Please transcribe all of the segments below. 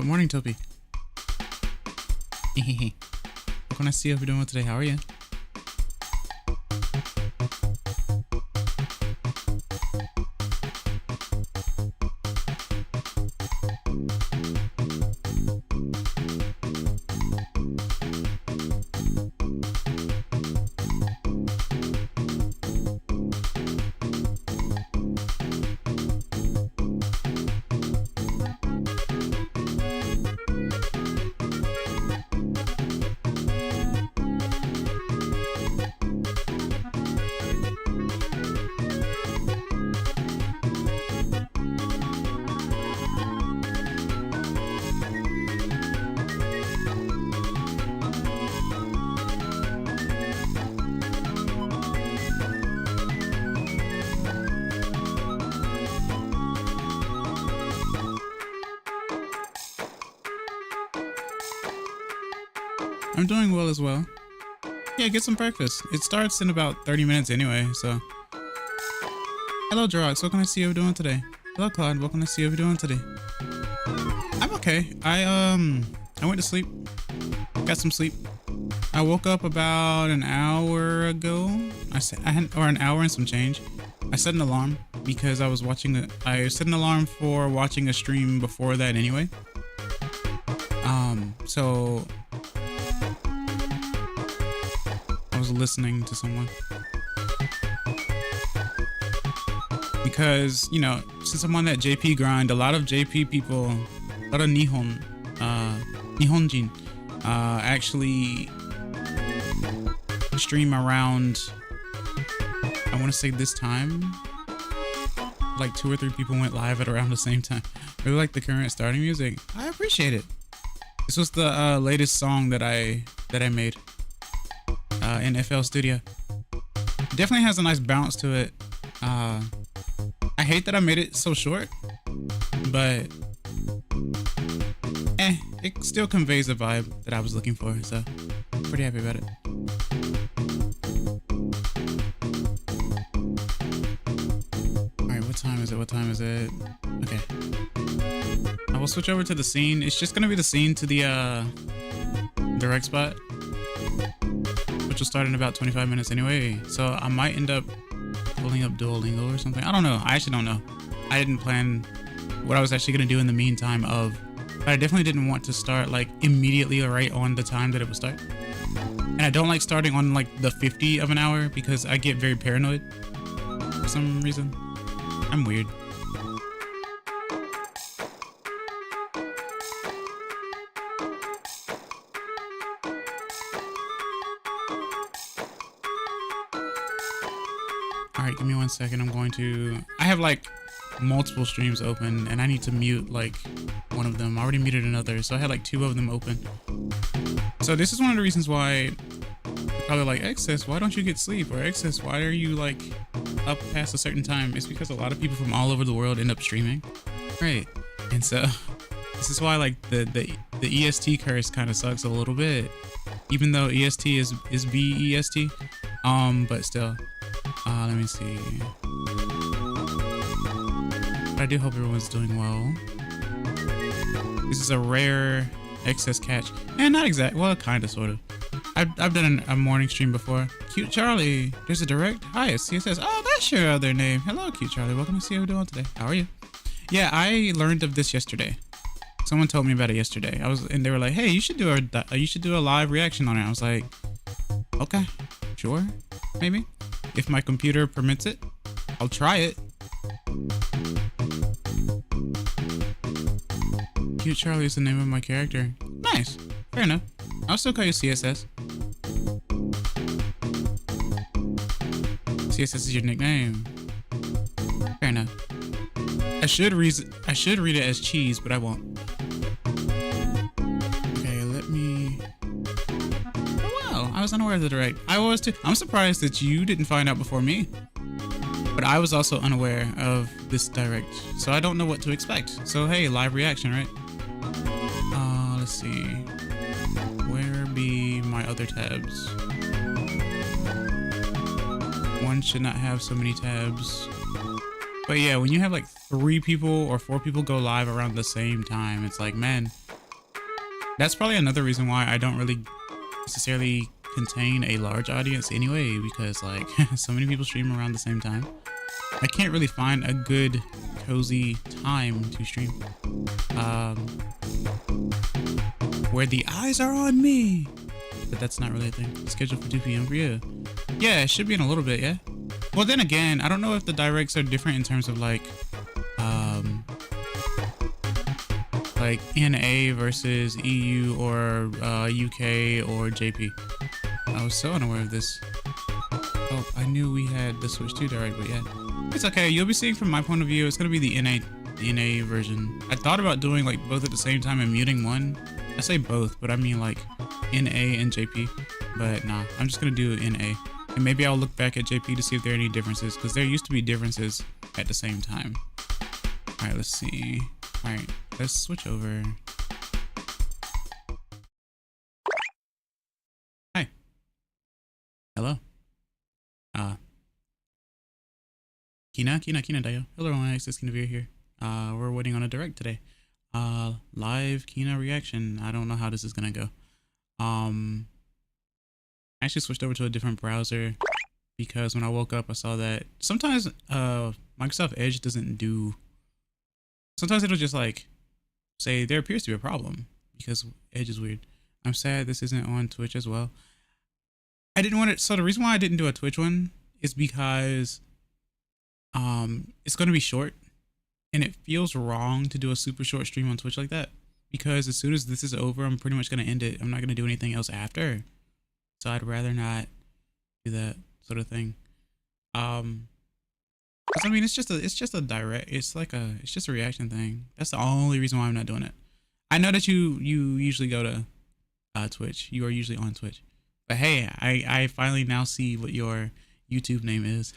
Good morning, Toby. What can I see what you're doing today? How are you? I'm doing well as well. Yeah, get some breakfast. It starts in about 30 minutes anyway, so. Hello, Drox. What can I see you doing today? Hello, Claude. What can I see you doing today? I'm okay. I went to sleep. Got some sleep. I woke up about an hour ago. Or an hour and some change. I set an alarm because I set an alarm for watching a stream before that anyway. So I was listening to someone because, you know, since I'm on that JP grind, a lot of JP people, a lot of Nihonjin, actually stream around, I want to say this time, like 2 or 3 people went live at around the same time. Really like the current starting music. I appreciate it. This was the latest song that I made in FL Studio. It definitely has a nice bounce to it. I hate that I made it so short, but it still conveys the vibe that I was looking for, so I'm pretty happy about it. Alright, what time is it? What time is it? Okay. I will switch over to the scene. It's just gonna be the scene to the direct spot, which will start in about 25 minutes anyway. So I might end up pulling up Duolingo or something. I don't know. I actually don't know. I didn't plan what I was actually gonna do in the meantime but I definitely didn't want to start like immediately or right on the time that it would start. And I don't like starting on like the 50 of an hour because I get very paranoid for some reason. I'm weird. Alright, give me 1 second. I have like multiple streams open and I need to mute like one of them. I already muted another, so I had like 2 of them open. So this is one of the reasons why you're probably like, Excess, why don't you get sleep? Or Excess, why are you like up past a certain time? It's because a lot of people from all over the world end up streaming. Right. And so this is why like the EST curse kind of sucks a little bit. Even though EST is BEST. But still. Let me see. But I do hope everyone's doing well. This is a rare Excess catch. And not exact. Well, kind of, sort of. I've done a morning stream before. Cute Charlie. There's a direct. Hi, it's CSS. Oh, that's your other name. Hello, Cute Charlie. Welcome to see how we're doing today. How are you? Yeah, I learned of this yesterday. Someone told me about it yesterday. And they were like, hey, you should do a live reaction on it. I was like, okay, sure, maybe. If my computer permits it, I'll try it. Cute Charlie is the name of my character. Nice. Fair enough. I'll still call you CSS. CSS is your nickname. Fair enough. I should read it as cheese, but I won't. Okay, let me... Oh wow, I was unaware of the direct. I was too. I'm surprised that you didn't find out before me. But I was also unaware of this direct, so I don't know what to expect. So hey, live reaction, right? Let's see. Where be my other tabs? One should not have so many tabs. But yeah, when you have like 3 people or 4 people go live around the same time, it's like, man, That's probably another reason why I don't really necessarily contain a large audience anyway, because like so many people stream around the same time. I can't really find a good cozy time to stream where the eyes are on me, but that's not really a thing. Scheduled for 2 p.m. for you. Yeah, it should be in a little bit. Yeah, well then again, I don't know if the directs are different in terms of like NA versus EU or UK or JP. I was so unaware of this. Oh, I knew we had the Switch 2 direct, but yeah, it's okay. You'll be seeing from my point of view, it's gonna be the NA version. I thought about doing like both at the same time and muting one. I say both, but I mean like NA and JP. But nah, I'm just gonna do NA, and maybe I'll look back at JP to see if there are any differences, because there used to be differences at the same time. All right, let's see. All right, let's switch over. Hi. Hello. Kina Dayo. Hello, it's Kina Vira here. We're waiting on a direct today. Live Kina reaction. I don't know how this is gonna go. I actually switched over to a different browser because when I woke up, I saw that sometimes Microsoft Edge doesn't do. Sometimes it'll just like say there appears to be a problem because Edge is weird. I'm sad this isn't on Twitch as well. I didn't want it. So the reason why I didn't do a Twitch one is because it's going to be short, and it feels wrong to do a super short stream on Twitch like that, because as soon as this is over, I'm pretty much going to end it. I'm not going to do anything else after, so I'd rather not do that sort of thing. Cause I mean, it's just a direct, it's just a reaction thing. That's the only reason why I'm not doing it. I know that you usually go to Twitch. You are usually on Twitch, but hey, I finally now see what your YouTube name is.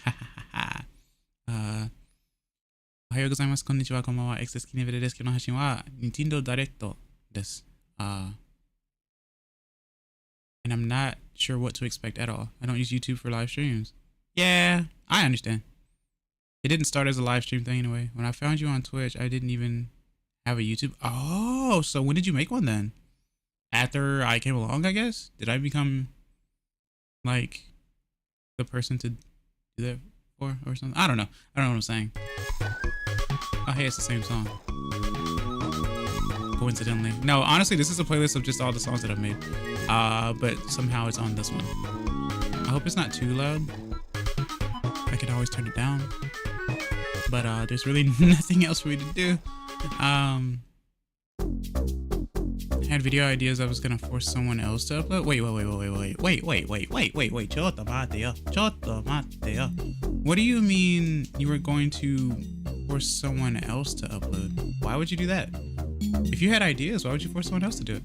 Ohayou gozaimasu, konnichiwa, konbanwa, XS Kina Vira desu. Kyou no hashin wa Nintendo Direct desu. And I'm not sure what to expect at all. I don't use YouTube for live streams. Yeah, I understand. It didn't start as a live stream thing anyway. When I found you on Twitch, I didn't even have a YouTube. Oh, so when did you make one then? After I came along, I guess? Did I become like the person to do that for or something? I don't know. I don't know what I'm saying. Oh, hey, it's the same song. Coincidentally. No, honestly, this is a playlist of just all the songs that I've made. But somehow it's on this one. I hope it's not too loud. I could always turn it down. But there's really nothing else for me to do. I had video ideas I was gonna force someone else to upload. Wait. Chotto matte yo. What do you mean you were going to force someone else to upload? Why would you do that? If you had ideas, why would you force someone else to do it?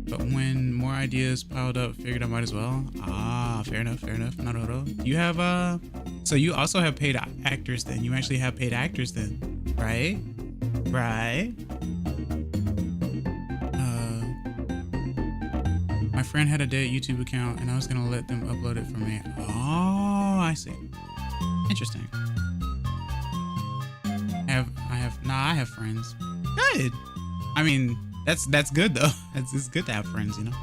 But when more ideas piled up, figured I might as well. Ah, fair enough. Naruto. You have so you also have paid actors then. You actually have paid actors then, right? Right. My friend had a dead YouTube account and I was gonna let them upload it for me. Oh, I see. Interesting. I have friends. Good. I mean, that's good though. It's good to have friends, you know.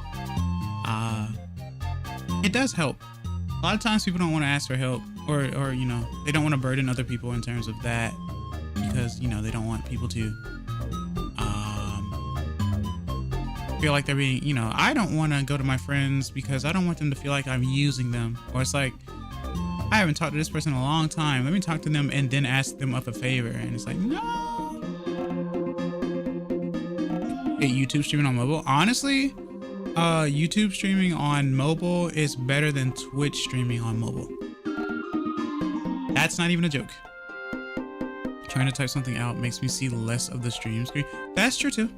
It does help. A lot of times people don't want to ask for help, or you know, they don't want to burden other people in terms of that, because you know they don't want people to feel like they're being, you know, I don't want to go to my friends because I don't want them to feel like I'm using them, or it's like, I haven't talked to this person in a long time, let me talk to them and then ask them of a favor, and it's like, no. Hey, YouTube streaming on mobile, honestly, YouTube streaming on mobile is better than Twitch streaming on mobile. That's not even a joke. Trying to type something out makes me see less of the stream screen. That's true too.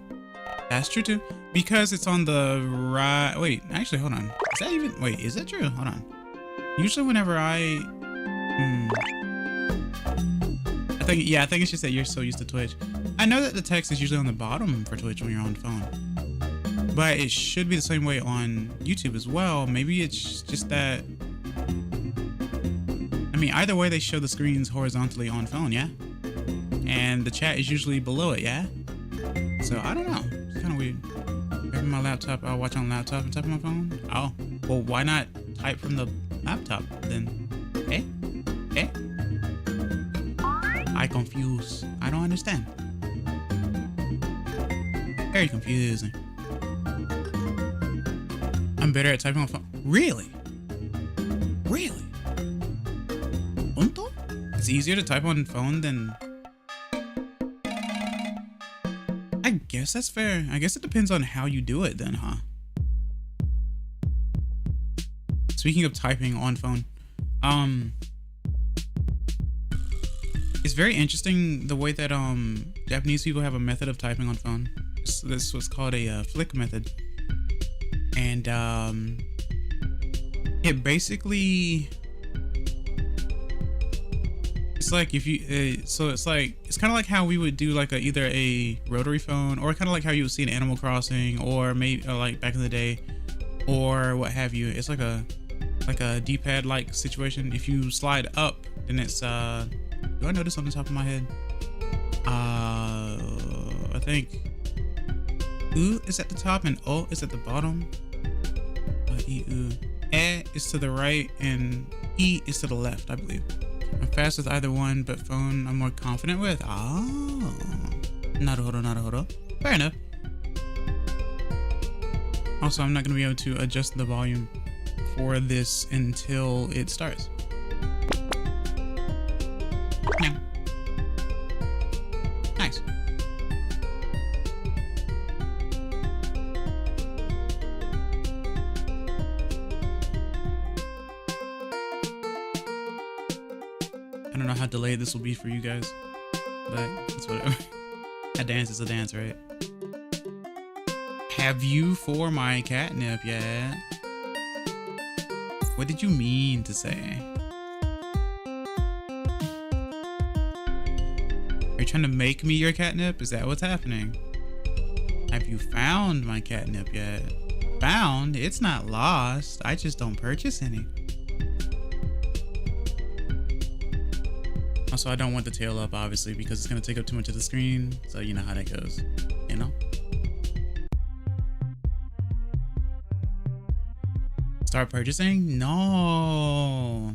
That's true too. Because it's on the right. Wait, actually, hold on. Is that even? Wait, is that true? Hold on. Usually, whenever I think it's just that you're so used to Twitch. I know that the text is usually on the bottom for Twitch when you're on phone, but it should be the same way on YouTube as well. Maybe it's just that. I mean, either way, they show the screens horizontally on phone, yeah, and the chat is usually below it, yeah. So I don't know. It's kind of weird. on my laptop, I'll watch on laptop and type on my phone. Oh, well, why not type from the laptop then? Eh? Eh? I confuse. I don't understand. Very confusing. I'm better at typing on phone. Really? Really? Punto? It's easier to type on phone than... I guess that's fair. I guess it depends on how you do it then, huh? Speaking of typing on phone, it's very interesting the way that Japanese people have a method of typing on phone. This was called a flick method, and it basically, it's like if you so it's kind of like how we would do like either a rotary phone, or kind of like how you would see in Animal Crossing, or maybe like back in the day, or what have you. It's like a D-pad like situation. If you slide up, then it's do I know this on the top of my head? I think U is at the top and O is at the bottom. E, U. E is to the right and E is to the left, I believe. I'm fast with either one, but phone I'm more confident with. Oh. Naruhodo, naruhodo. Fair enough. Also, I'm not going to be able to adjust the volume for this until it starts. No. Nice. I don't know how delayed this will be for you guys, but it's whatever. A dance is a dance, right? Have you for my catnip yet? What did you mean to say? Are you trying to make me your catnip? Is that what's happening? Have you found my catnip yet? Found? It's not lost. I just don't purchase any. Also, I don't want the tail up, obviously, because it's going to take up too much of the screen. So you know how that goes, you know? Start purchasing? No.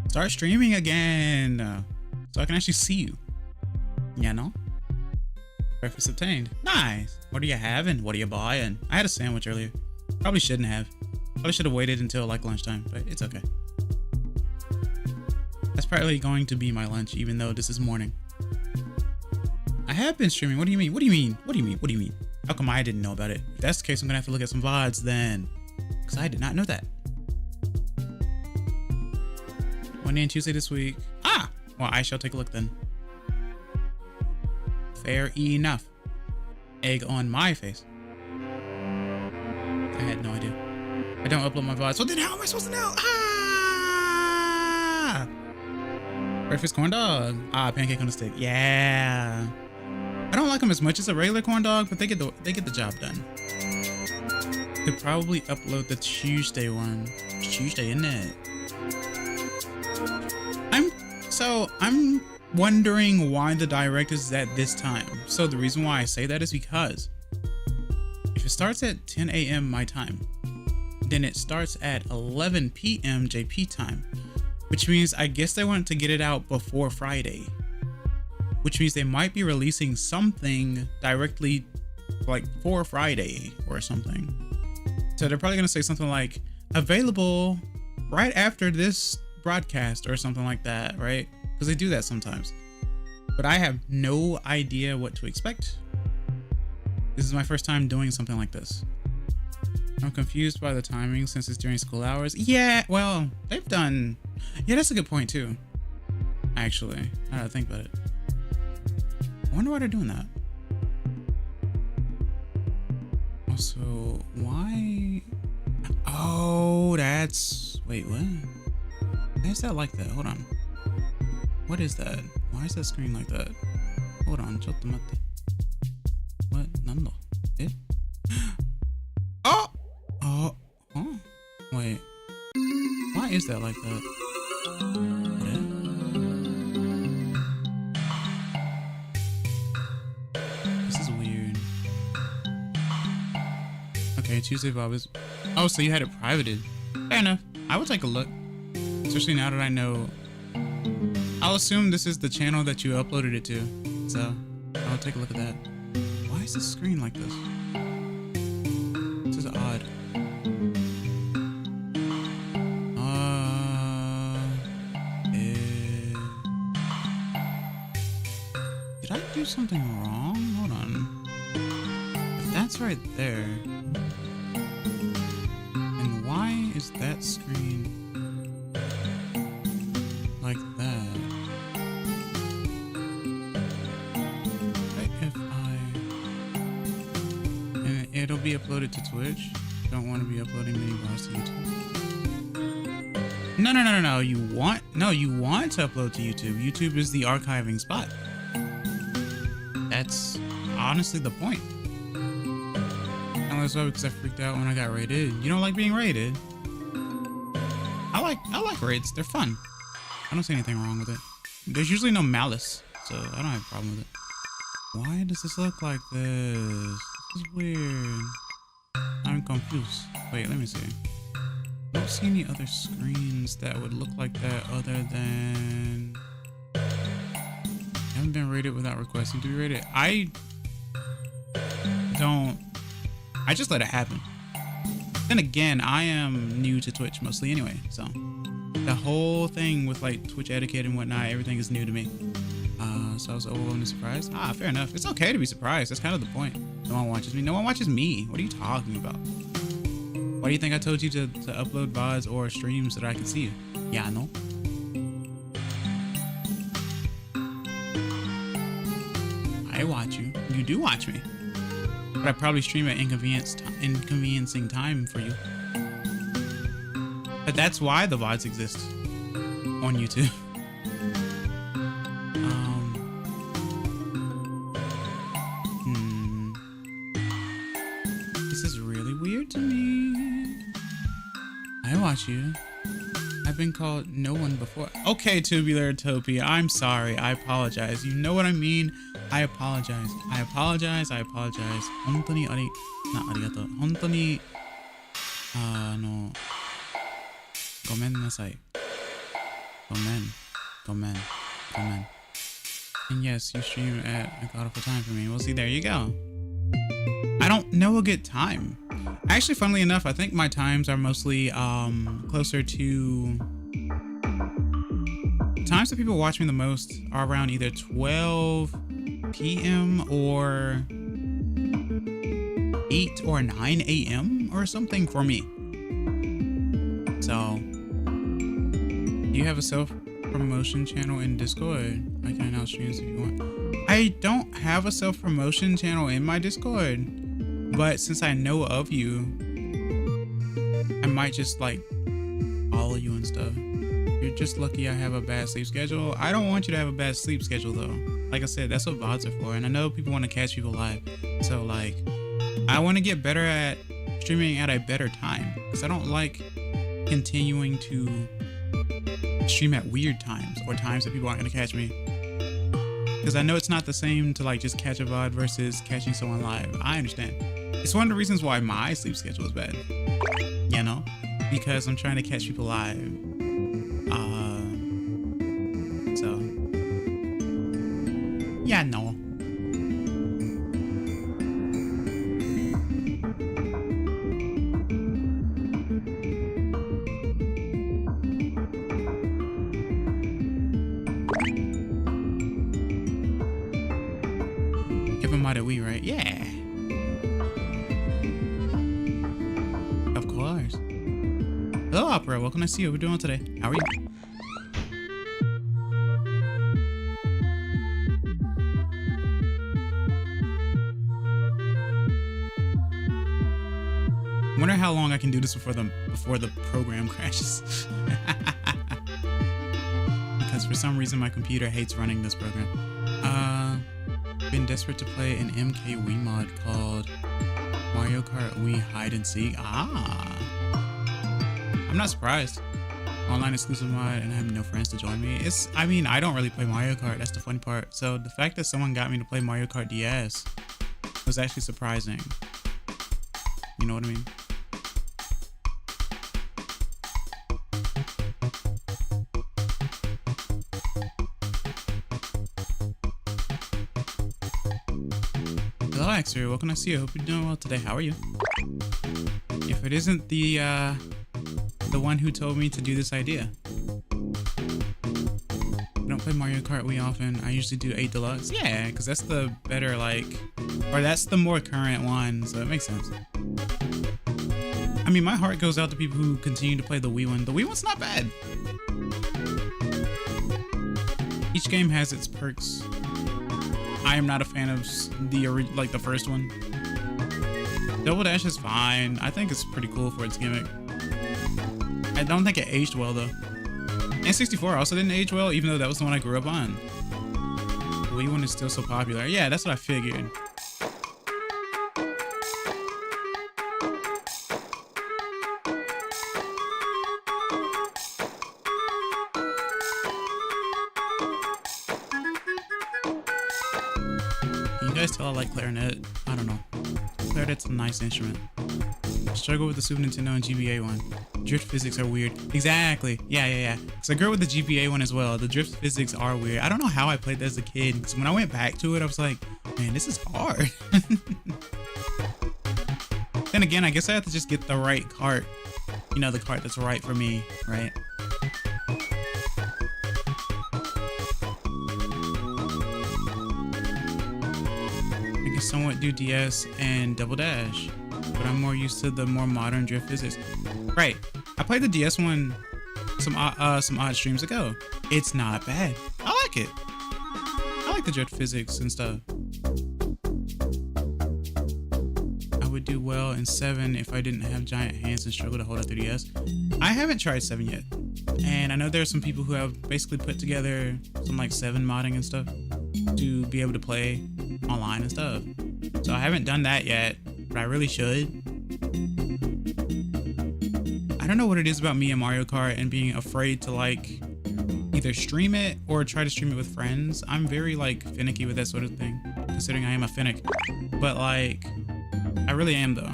Start streaming again, so I can actually see you. Yeah, no? Breakfast obtained. Nice. What are you having? What are you buying? I had a sandwich earlier. Probably shouldn't have. Probably should have waited until like lunchtime, but it's okay. That's probably going to be my lunch, even though this is morning. I have been streaming. What do you mean? What do you mean? What do you mean? What do you mean? How come I didn't know about it? If that's the case, I'm gonna have to look at some VODs then, because I did not know that. Monday and Tuesday this week. Ah! Well, I shall take a look then. Fair enough. Egg on my face. I had no idea. I don't upload my VODs. So then how am I supposed to know? Ah! Breakfast corn dog. Ah, pancake on a stick. Yeah. I don't like them as much as a regular corn dog, but they get the job done. Could probably upload the Tuesday one. It's Tuesday, isn't it? I'm wondering why the direct is at this time. So the reason why I say that is because if it starts at 10 a.m. my time, then it starts at 11 p.m. JP time, which means I guess they want to get it out before Friday, which means they might be releasing something directly like for Friday or something. So they're probably going to say something like available right after this broadcast or something like that, right? Because they do that sometimes. But I have no idea what to expect. This is my first time doing something like this. I'm confused by the timing since it's during school hours. Yeah, well, they've done... Yeah, that's a good point too. Actually, I gotta think about it. I wonder why they're doing that. Also, why... Oh, that's... Wait, what? Why is that like that? Hold on. What is that? Why is that screen like that? Hold on, chotto matte. What? Nando? Eh? Oh! Oh! Oh! Wait. Why is that like that? This is weird. Tuesday vibe is. Oh, so you had it privated. Fair enough. I will take a look. Especially now that I know. I'll assume this is the channel that you uploaded it to. So I'll take a look at that. Why is the screen like this? This is odd. Did I do something wrong? Hold on. If that's right there. And why is that screen like that? If I... And it'll be uploaded to Twitch. Don't want to be uploading many vlogs to YouTube. No. You want to upload to YouTube. YouTube is the archiving spot. That's honestly the point. And that's why, because I freaked out when I got raided. You don't like being raided? I like raids. They're fun. I don't see anything wrong with it. There's usually no malice, so I don't have a problem with it. Why does this look like this? This is weird. I'm confused. Wait, let me see. I don't see any other screens that would look like that other than... I haven't been rated without requesting to be rated. I just let it happen. Then again, I am new to Twitch mostly anyway, so the whole thing with like Twitch etiquette and whatnot, everything is new to me. So I was overwhelmingly surprised. Fair enough. It's okay to be surprised. That's kind of the point. No one watches me. No one watches me. What are you talking about? Why do you think I told you to upload VODs or streams so that I can see you? Yeah, I know. I watch you. You do watch me. But I probably stream at inconveniencing time for you. But that's why the VODs exist on YouTube. This is really weird to me. I watch you. I've been called no one before. Okay, Tubular Topia, I'm sorry. I apologize. You know what I mean? I apologize. I apologize. 本当にありがとう。本当にごめんなさい。ごめん。And yes, you stream at a godful time for me. Well, see, there you go. I don't know a good time. Actually, funnily enough, I think my times are mostly closer to... Times that people watch me the most are around either 12 p.m. or 8 or 9 a.m. or something for me. So, you have a self-promotion channel in Discord. I can announce streams if you want. I don't have a self-promotion channel in my Discord, but since I know of you, I might just like follow you and stuff. You're just lucky I have a bad sleep schedule. I don't want you to have a bad sleep schedule though. Like I said, that's what VODs are for. And I know people want to catch people live. So like, I want to get better at streaming at a better time. Because I don't like continuing to stream at weird times or times that people aren't going to catch me. Because I know it's not the same to like just catch a VOD versus catching someone live. I understand. It's one of the reasons why my sleep schedule is bad. You know? Because I'm trying to catch people live. So yeah, no. Give him out of we, right? Yeah. Of course. Hello, Opera. Welcome to see you. What we're doing today. How are you? I wonder how long I can do this before the program crashes. Because for some reason my computer hates running this program. Been desperate to play an MK Wii mod called Mario Kart Wii Hide and Seek. I'm not surprised. Online exclusive mod and I have no friends to join me. I mean, I don't really play Mario Kart. That's the funny part. So the fact that someone got me to play Mario Kart DS was actually surprising. You know what I mean? Hello, Axer. Welcome to see you. Hope you're doing well today. How are you? If it isn't the one who told me to do this idea. I don't play Mario Kart Wii often. I usually do 8 Deluxe. Yeah, because that's the better, like, or that's the more current one, so it makes sense. I mean, my heart goes out to people who continue to play the Wii one. The Wii one's not bad. Each game has its perks. I am not a fan of the first one. Double Dash is fine. I think it's pretty cool for its gimmick. I don't think it aged well though. N64 also didn't age well, even though that was the one I grew up on. The Wii one is still so popular. Yeah, that's what I figured. Can you guys tell I like clarinet? I don't know. Clarinet's a nice instrument. Struggle with the Super Nintendo and GBA one. Drift physics are weird. Exactly. Yeah. So I grew up with the GBA one as well. The drift physics are weird. I don't know how I played that as a kid. Because when I went back to it, I was like, man, this is hard. Then again, I guess I have to just get the right cart. You know, the cart that's right for me, right? I can somewhat do DS and Double Dash, but I'm more used to the more modern drift physics. Right. I played the DS one some odd streams ago. It's not bad. I like it. I like the drift physics and stuff. I would do well in 7 if I didn't have giant hands and struggle to hold a 3DS. I haven't tried 7 yet. And I know there are some people who have basically put together some like 7 modding and stuff to be able to play online and stuff. So I haven't done that yet, but I really should. I don't know what it is about me and Mario Kart and being afraid to like either stream it or try to stream it with friends. I'm very like finicky with that sort of thing, considering I am a finnick. But like, I really am though.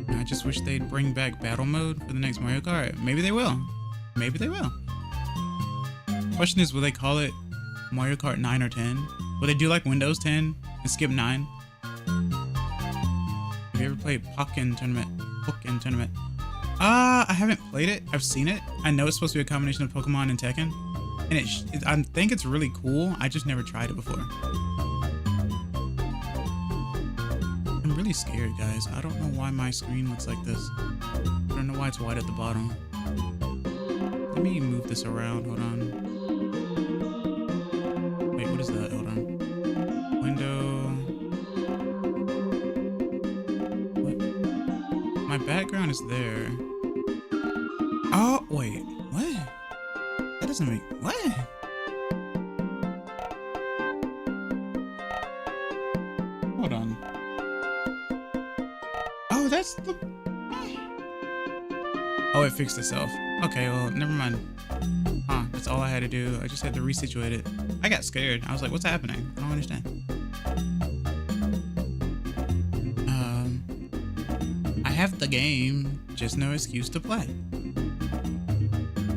I just wish they'd bring back battle mode for the next Mario Kart. Maybe they will. Maybe they will. Question is, will they call it Mario Kart 9 or 10? Will they do like Windows 10 and skip 9? Have you ever played Pokken Tournament? I haven't played it. I've seen it. I know it's supposed to be a combination of Pokemon and Tekken, and I think it's really cool. I just never tried it before. I'm really scared, guys. I don't know why my screen looks like this. I don't know why it's white at the bottom. Let me move this around. Hold on. Wait, what is that? Hold on. Window. What? My background is there. Oh, wait. What? That doesn't make... What? Hold on. Oh, that's the... Oh, it fixed itself. Okay, well, never mind. Huh, that's all I had to do. I just had to resituate it. I got scared. I was like, what's happening? I don't understand. I have the game, just no excuse to play.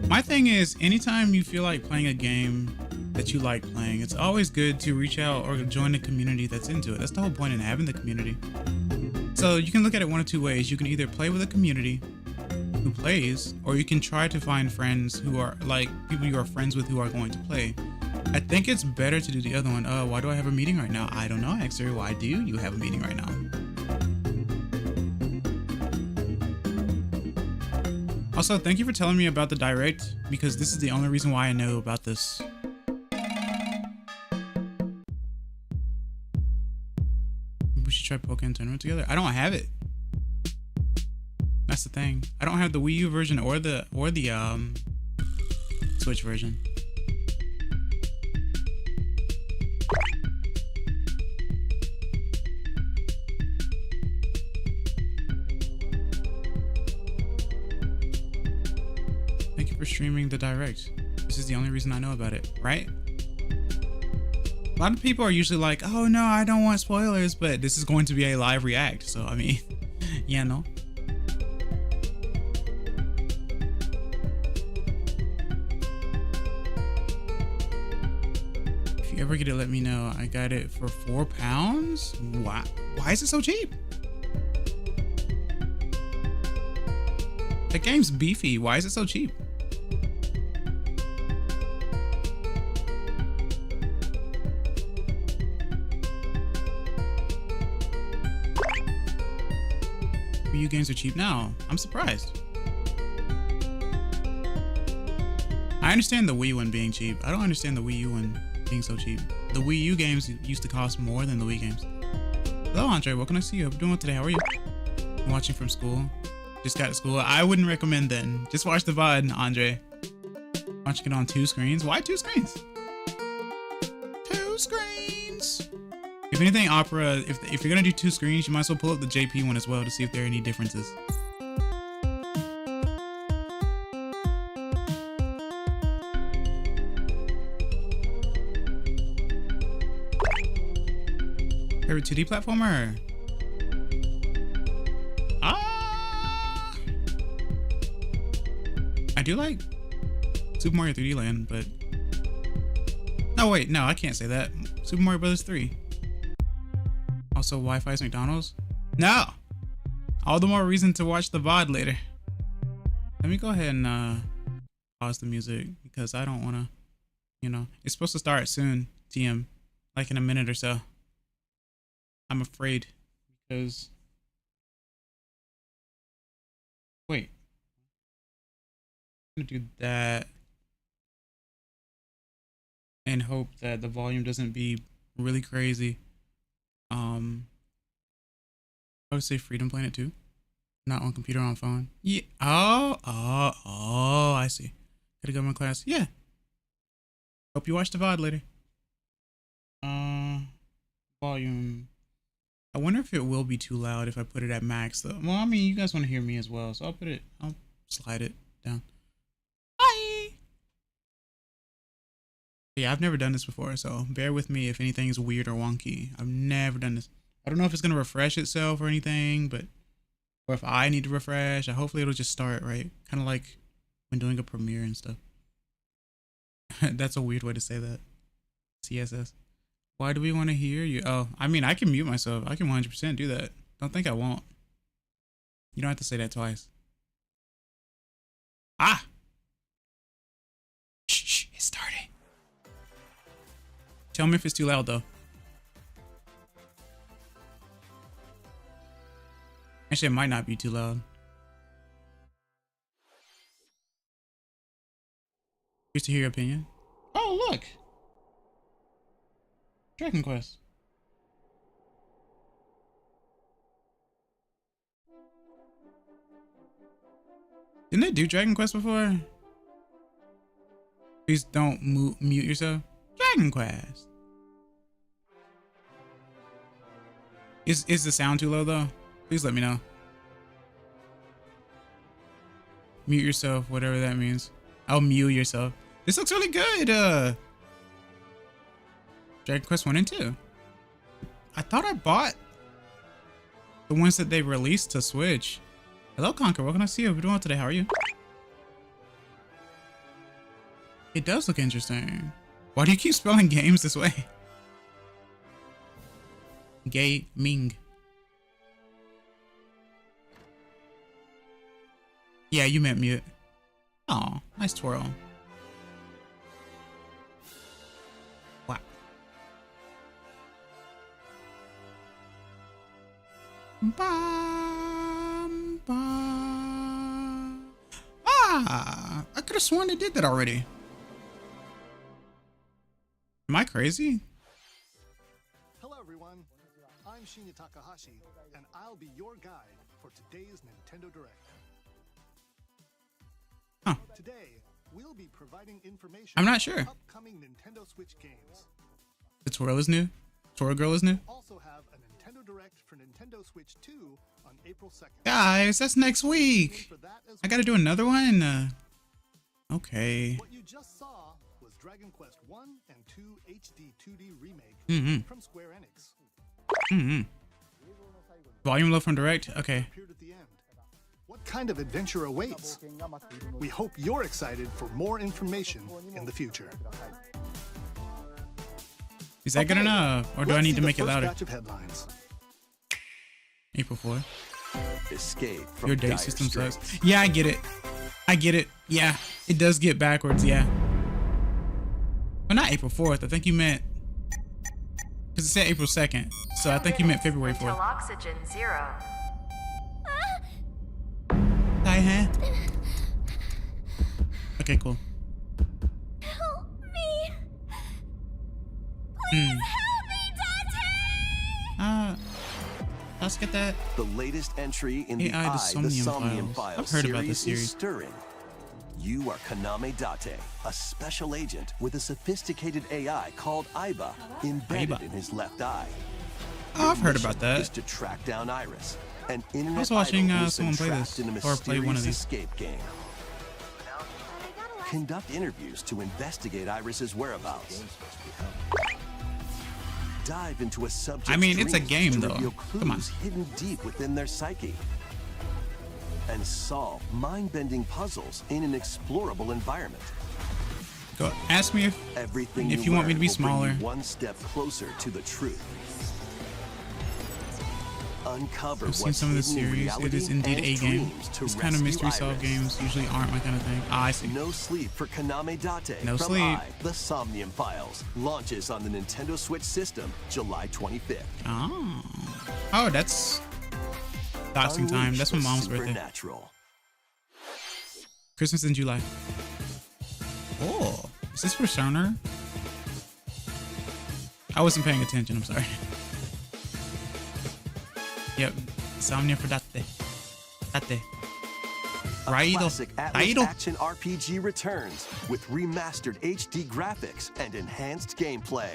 My thing is, anytime you feel like playing a game that you like playing, it's always good to reach out or join a community that's into it. That's the whole point in having the community. So you can look at it one of two ways. You can either play with a community who plays, or you can try to find friends who are like people you are friends with who are going to play. I think it's better to do the other one. Why do I have a meeting right now? I don't know, Xer. Why do you have a meeting right now? Also, thank you for telling me about the direct, because this is the only reason why I know about this. We should try Pokemon Tournament together. I don't have it. That's the thing. I don't have the Wii U version or the Switch version. Thank you for streaming the direct. This is the only reason I know about it, right? A lot of people are usually like, oh no, I don't want spoilers, but this is going to be a live react. So, I mean, yeah, no. you ever get it, let me know. I got it for £4. Why is it so cheap? The game's beefy. Why is it so cheap? Wii U games are cheap now. I'm surprised. I understand the Wii one being cheap. I don't understand the Wii U one being so cheap. The Wii U games used to cost more than the Wii games. Hello, Andre. What can I see you? I'm doing well today. How are you? I'm watching from school. Just got to school. I wouldn't recommend then. Just watch the VOD, Andre. Watching it on 2 screens. Why 2 screens? 2 screens. If anything, Opera, if you're gonna do 2 screens, you might as well pull up the JP one as well to see if there are any differences. Favorite 2D platformer? I do like Super Mario 3D Land, but no, wait, no, I can't say that. Super Mario Brothers 3. Also, Wi-Fi's McDonald's? No! All the more reason to watch the VOD later. Let me go ahead and pause the music because I don't want to, you know, it's supposed to start soon, TM, like in a minute or so. I'm afraid because, wait, I'm gonna do that and hope that the volume doesn't be really crazy. I would say Freedom Planet 2, not on computer, on phone. Yeah. Oh, I see. Gotta go to my class. Yeah. Hope you watch the VOD later. Volume. I wonder if it will be too loud if I put it at max though. Well, I mean, you guys want to hear me as well, so I'll slide it down. Bye. Yeah, I've never done this before, so bear with me if anything is weird or wonky. I've never done this. I don't know if it's gonna refresh itself or anything, but or if I need to refresh. Hopefully it'll just start right, kind of like when doing a premiere and stuff. That's a weird way to say that. CSS. Why do we want to hear you? Oh, I mean, I can mute myself. I can 100% do that. Don't think I won't. You don't have to say that twice. Ah! Shh, it's starting. Tell me if it's too loud, though. Actually, it might not be too loud. Curious to hear your opinion. Oh, look! Dragon Quest. Didn't they do Dragon Quest before? Please don't mute yourself. Dragon Quest. Is the sound too low though? Please let me know. Mute yourself, whatever that means. I'll mute yourself. This looks really good. Dragon Quest 1 and 2. I thought I bought the ones that they released to Switch. Hello, Conquer. What can I see you? What are you doing today? How are you? It does look interesting. Why do you keep spelling games this way? Gaming. Yeah, you meant mute. Oh, nice twirl. Wow. Bum, bum. Ah, I could have sworn they did that already. Am I crazy? Hello everyone, I'm Kina Takahashi, and I'll be your guide for today's Nintendo Direct. Huh. Today, we'll be providing information I'm not sure. on upcoming Nintendo Switch games. The twirl is new? Twirl girl is new? We'll also have a Nintendo Direct for Nintendo Switch 2 on April 2nd. Guys, that's next week. For that as I gotta do another one? Okay. What you just saw was Dragon Quest 1 and 2 HD 2D remake from Square Enix. Volume low from Direct? Okay. Appeared at the end. What kind of adventure awaits? We hope you're excited for more information in the future. Is that good enough? Or do I Let's need see to the make it first louder? batch of headlines. April 4th. Escape from Your date dire system straits. sucks. Yeah, I get it. I get it. Yeah, it does get backwards. Yeah. Well, not April 4th. I think you meant, because it said April 2nd. So I think you meant February 4th. Until oxygen 0. Hi, okay, cool. Help me. Let's get that. The latest entry in the AI, the Somnium Files I've heard about series this series. is stirring. You are Kaname Date, a special agent with a sophisticated AI called Aiba embedded Aiba. in his left eye. Oh, I've heard Mission about that. is to track down Iris, an internet I was watching idol who's someone been play trapped this, in a or play one of mysterious these. escape game. Conduct interviews to investigate Iris's whereabouts. Dive into a subject's I mean, it's a dreams game, to though. reveal Come on. clues hidden deep within their psyche. And solve mind-bending puzzles in an explorable environment. Go ask me if Everything you want me to learn be will bring you smaller. one step closer to the truth. Uncover I've seen what's some of the hidden in series. It reality is indeed and a game. dreams to This kind of rescue mystery solve Iris. games usually aren't my kind of thing. Ah, I see. No Sleep for Kaname Date No from sleep. I, The Somnium Files, launches on the Nintendo Switch system July 25th. Oh, that's boxing time. Unleash That's my the mom's birthday. supernatural. Christmas in July. Oh, is this Persona? I wasn't paying attention. I'm sorry. Yep, Somnia for Date. A Raido. classic Atlas Raido. action RPG returns with remastered HD graphics and enhanced gameplay.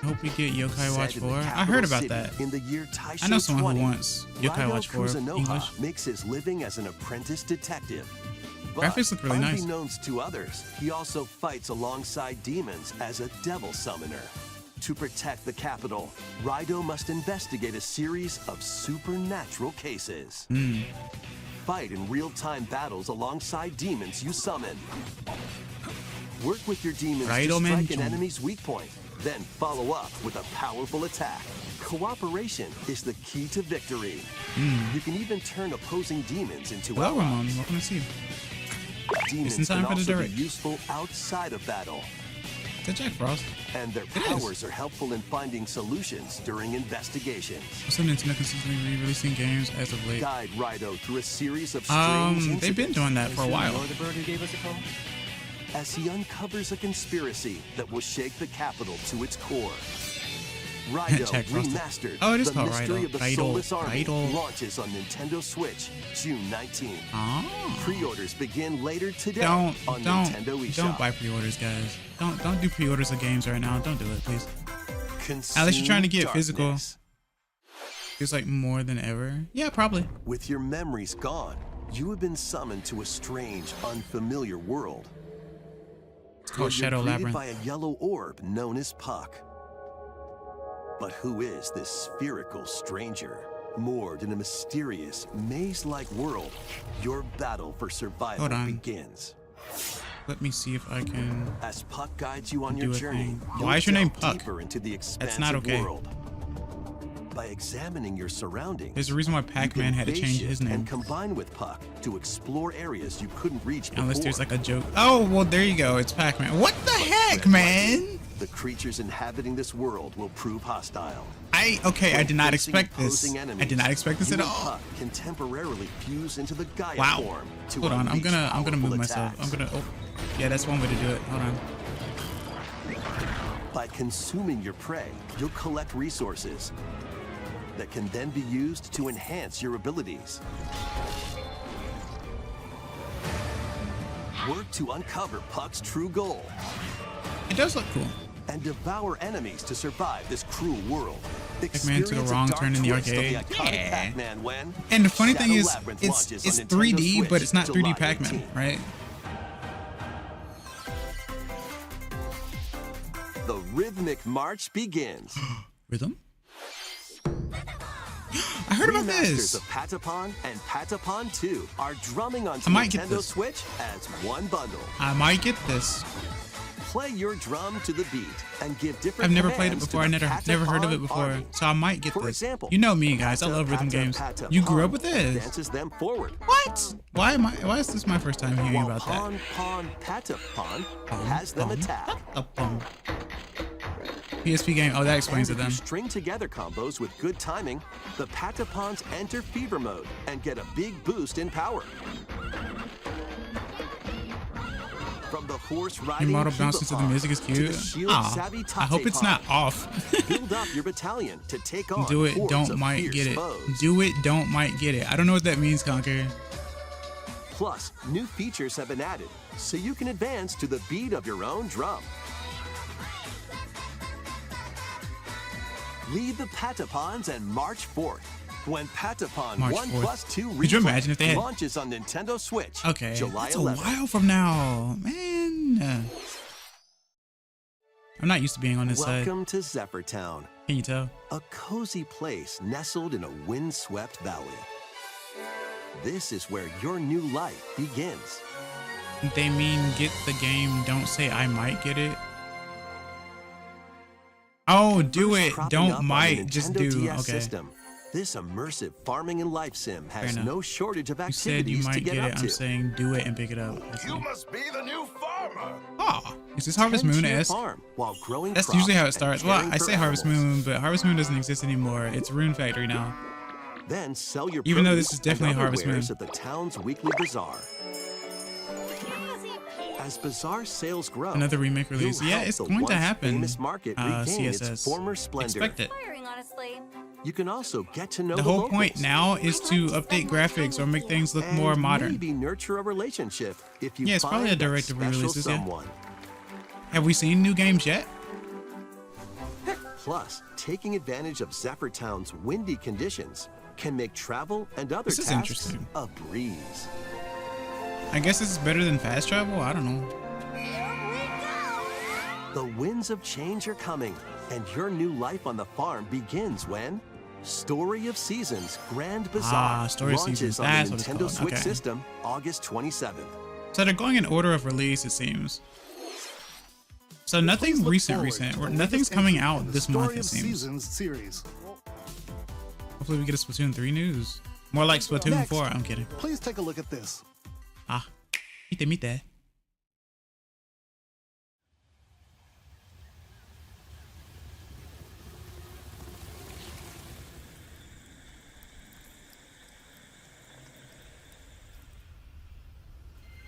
I hope we get Yokai Watch Set in 4. the I heard capital about city that. In the year Taisho I know someone 20, who wants Yokai Watch 4 Raido English. Kuzunoha makes his living as an apprentice detective. But Graphics look really nice. unbeknownst to others, he also fights alongside demons as a devil summoner. To protect the capital, Raido must investigate a series of supernatural cases. Fight in real-time battles alongside demons you summon. Work with your demons to Raido strike an Menchon. enemy's weak point, then follow up with a powerful attack. Cooperation is the key to victory. You can even turn opposing demons into Hello, allies. Ramon. Welcome to see you. Demons in time can for the also be direct. useful outside of battle, Is that Jack Frost? and their is. powers are helpful in finding solutions during investigations. Also, Nintendo consistently re-releasing games as of late. Guide Raido through a series of strange They've been incidents doing that for a while. The bird who gave us a call? as he uncovers a conspiracy that will shake the capital to its core. Raido Jack Frost. Remastered. Oh, it is The called Mystery Raido. of the Raido. Soulless Army Raido. launches on Nintendo Switch June 19th. Oh. Pre-orders begin later today Don't on Nintendo eShop. buy pre-orders, guys. Don't do pre-orders of games right now. Don't do it, please. Consume Unless you're trying to get physical. darkness. Feels like more than ever. Yeah, probably. With your memories gone, you have been summoned to a strange, unfamiliar world. It's called Shadow You're greeted Labyrinth. by a yellow orb known as Puck. But who is this spherical stranger? Moored in a mysterious, maze-like world, your battle for survival Hold on. begins. Let me see if I can. As Puck guides you on Do your a journey, thing. you'll Why is your name delve Puck? deeper into the expansive not okay. world. By examining your surroundings, There's a reason why you Pac-Man can had to phase change shift his name. and combine with Puck to explore areas you couldn't reach before. Unless there's like a joke. Oh, well, there you go. It's Pac-Man. What the heck, man? The creatures inhabiting this world will prove hostile. Okay, I did not Facing expect this. opposing I enemies, did not expect this you at and all. Puck can temporarily fuse into the Gaia Wow. form to Hold on, I'm unleash gonna powerful move myself. attacks. Oh, yeah, that's one way to do it. Hold on. By consuming your prey, you'll collect resources that can then be used to enhance your abilities. Work to uncover Puck's true goal It does look cool. and devour enemies to survive this cruel world. Pac-Man took a Experience wrong dark turn in the twist of arcade. iconic Yeah. Pac-Man when And the funny thing Shadow is, Labyrinth it's launches on Nintendo 3D, but Switch it's not 3D July Pac-Man, 18th. right? The rhythmic march begins. Rhythm? I heard about Remasters this. of Patapon and Patapon 2 are drumming onto I might get Nintendo this. Switch as one bundle. I might get this. Play your drum to the beat and give different I've never played it commands to before. I the never heard of it Patapon before, army. so I might get For this. example, You know me, guys. I Pata, love rhythm Pata, games. Pata, You grew Pon up with this? Dances them forward. What? Why is this my first time hearing While about Pon, Pon, Patapon has them attack. that? PSP game. Oh, that explains it And if then. you string together combos with good timing, the Patapons enter fever mode and get a big boost in power. From the horse Your riding model bouncing to the music is to the cute. shield-savvy I hope it's Tatepon. not off. Build up your battalion to take on Do it, hordes don't of might fierce get it. foes. Do it, don't might get it. I don't know what that means, Conquer. Plus, new features have been added, so you can advance to the beat of your own drum. Lead the Patapons and march forth. When Patapon March 1+2 Could you imagine if they had- launches on Nintendo Switch, Okay, July that's 11th. a while from now, man. I'm not used to being on this side. Welcome to Zephyr Town, Can you tell? a cozy place nestled in a windswept valley. This is where your new life begins. They mean get the game. Don't say I might get it. Oh, do First it. cropping up Don't on the might. Just Nintendo do. DS Okay. system, this immersive farming and life sim has enough. no shortage of You said you activities to might get get up it. to. I'm saying do it and pick it up. You must be the new farmer. Oh, is this Harvest Tend to Moon your esque? farm while growing That's crops usually how it and starts. Well, caring I for say Harvest animals. Moon, but Harvest Moon doesn't exist anymore. It's Rune Factory now. Then sell your Even though produce this is definitely and other Harvest Moon. wares at the town's weekly bazaar. As bazaar sales grow, Another remake you'll release. Yeah, help it's the going to once happen. famous market regain its CSS. former splendor. Expect it. Firing, honestly. You can also get to know The whole locals. point now is to update graphics or make things look And more modern. maybe nurture a relationship if you Yeah, it's probably find a that direct to special releases, yeah. someone. Have we seen new games yet? Plus, taking advantage of Zephyr Town's windy conditions can make travel and other This is tasks interesting. a breeze. I guess this is better than fast travel. I don't know. The winds of change are coming, and your new life on the farm begins when Story of Seasons Grand Bazaar Story of launches Seasons, on that's the what it's Nintendo called, Switch okay. system August 27th. So they're going in order of release, it seems. So Please nothing look recent, forward recent. to Or the nothing's latest coming entry in out the this month, Story it of seems. Seasons series. Hopefully we get a Splatoon 3 news. More like Splatoon Next. 4. I'm kidding. Please take a look at this. Ah, mite.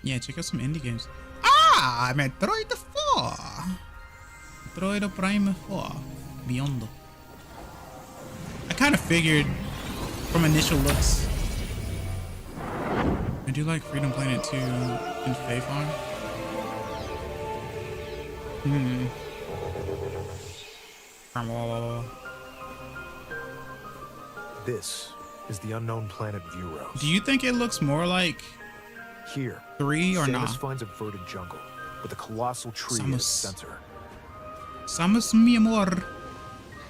Yeah, check out some indie games. Ah, Metroid 4. Metroid Prime 4. Beyond. I kind of figured from initial looks. I do like Freedom Planet 2 and Fae Farm. This is the unknown planet Vuros. Do you think it looks more like Here, 3 or Samus not? finds a verdant jungle with a colossal tree Samus. as its center. Samus mi amor.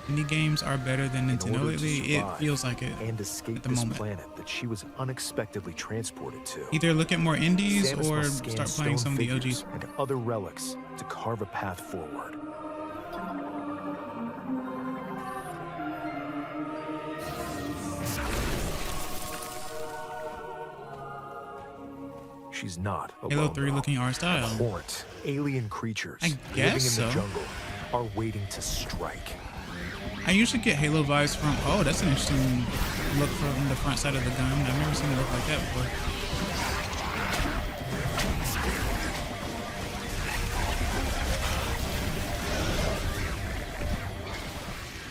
Indie games are better than In Nintendo order to lately. It survive feels like it and escape at the this moment. planet that she was unexpectedly transported to. Either look at more indies Samus or must scan start playing stone some of the figures OGs. and other relics to carve a path forward. She's not alone. Halo 3 though. looking art style. Abhorrent alien creatures I living guess in the so. jungle are waiting to strike. I usually get Halo vibes from, oh, that's an interesting look from the front side of the gun. I've never seen it look like that before.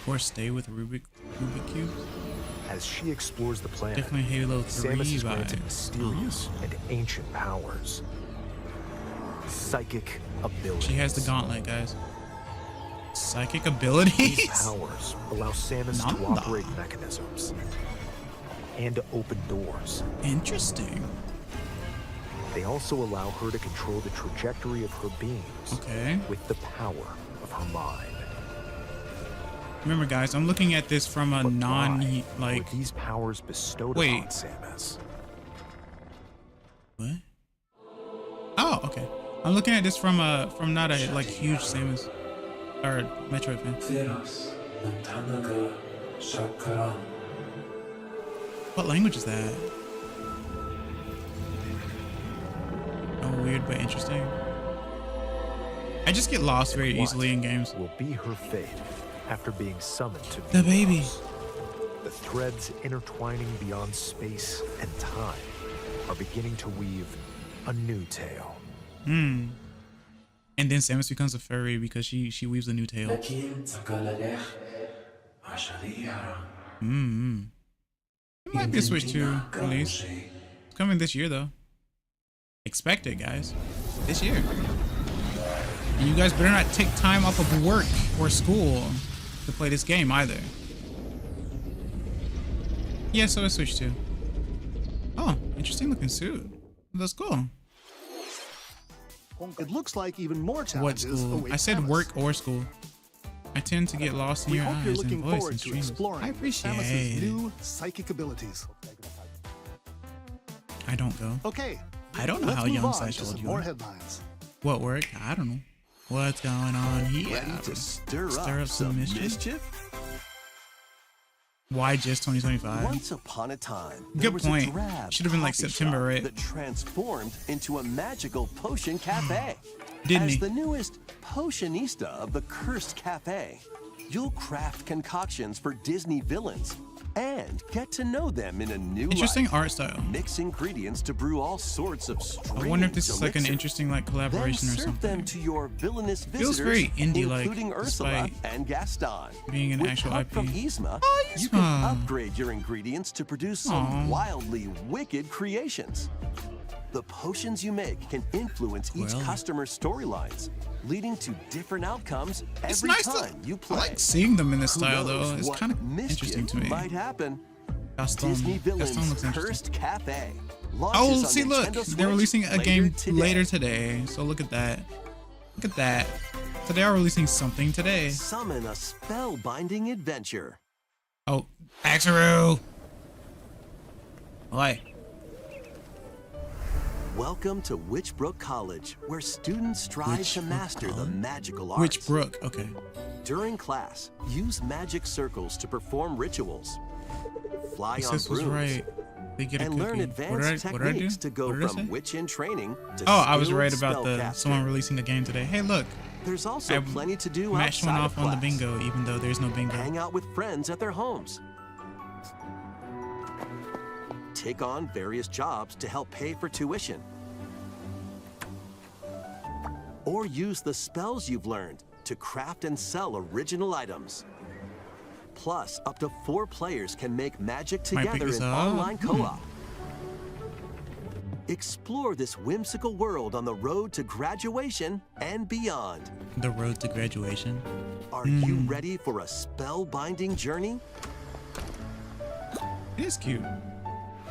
Or stay with Rubik Cube. As she explores the planet, Definitely Halo 3 Samus is granted vibes. mysterious and ancient powers. Psychic abilities. She has the gauntlet, guys. Psychic These abilities? powers allow Samus to Nanda. operate mechanisms and to open doors. Interesting. They also allow her to control the trajectory of her beams Okay. with the power of her mind. Remember, guys, I'm looking at this from a But non, why like, were these powers bestowed Wait. upon Samus? what? Oh, okay. I'm looking at this from not a like huge Samus or Metroid fan. What language is that? Oh, weird but interesting. I just get lost very easily in games. Will be her fate after being summoned to The baby. The threads intertwining beyond space and time are beginning to weave a new tale. And then Samus becomes a furry because she weaves a new tale. It might be a Switch 2 release. It's coming this year though. Expect it, guys. This year. And you guys better not take time off of work or school to play this game either. Yeah, so it's Switch 2. Oh, interesting looking suit. That's cool. It looks like even more What challenges school? await I said Samus. work or school. I tend to get lost in We your hope you're eyes and looking voice and forward to streams. exploring I appreciate Samus's it. new psychic abilities. I don't go. Okay. I don't know let's how move young on slash to old some you more are. headlines. What work? I don't know. What's going on here? Ready to stir Stir up some mischief? Why just 2025? Once upon a time, Good there was point. a drab Should have been like coffee September, shop right? that transformed into a magical potion cafe. Didn't As he? the newest potionista of the cursed cafe, you'll craft concoctions for Disney villains and get to know them in a new Interesting light. art style. Mix ingredients to brew all sorts of strange I wonder if this is like an elixirs. interesting like Then collaboration or serve something. them to your villainous Feels visitors, very indie-like, including Ursula despite and Gaston. being an With actual help IP. from Yzma, Oh, you can Yzma. upgrade your ingredients to produce some Aw. wildly wicked creations. The potions you make can influence each Well. customer's storylines, leading to different outcomes It's every nice time you I play. like seeing them in this Who style knows though. It's what kind of mischief interesting to me. might happen. Gaston. Disney Gaston Villains looks interesting. Cursed Cafe launches Oh, on see, look, Nintendo they're Switch releasing a game today. later today. So look at that. Look at that. So they are releasing something today. Summon a spellbinding adventure. Oh, Axaru. Why? Welcome to Witchbrook College, where students strive to Witchbrook master the College? magical arts. Which Brook? Okay. During class, use magic circles to perform rituals. Fly This on was brooms. right. They get a And learn cookie. advanced What did I do? techniques to go What did I from say? witch in training to Oh, I was skilled right about the spellcaster. someone releasing a game today. Hey, look, There's also I plenty to do matched outside one of off on the class. bingo, even though there's no bingo. Hang out with friends at their homes. Take on various jobs to help pay for tuition. Or use the spells you've learned to craft and sell original items. Plus, up to 4 players can make magic Might pick together this in up. online co-op. Explore this whimsical world on the road to graduation and beyond. The road to graduation. Are you ready for a spellbinding journey? It is cute.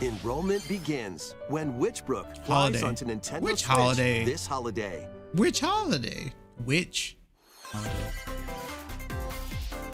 Enrollment begins when Witchbrook flies Holiday. onto Nintendo Which Switch holiday? this holiday. Which holiday? Which holiday?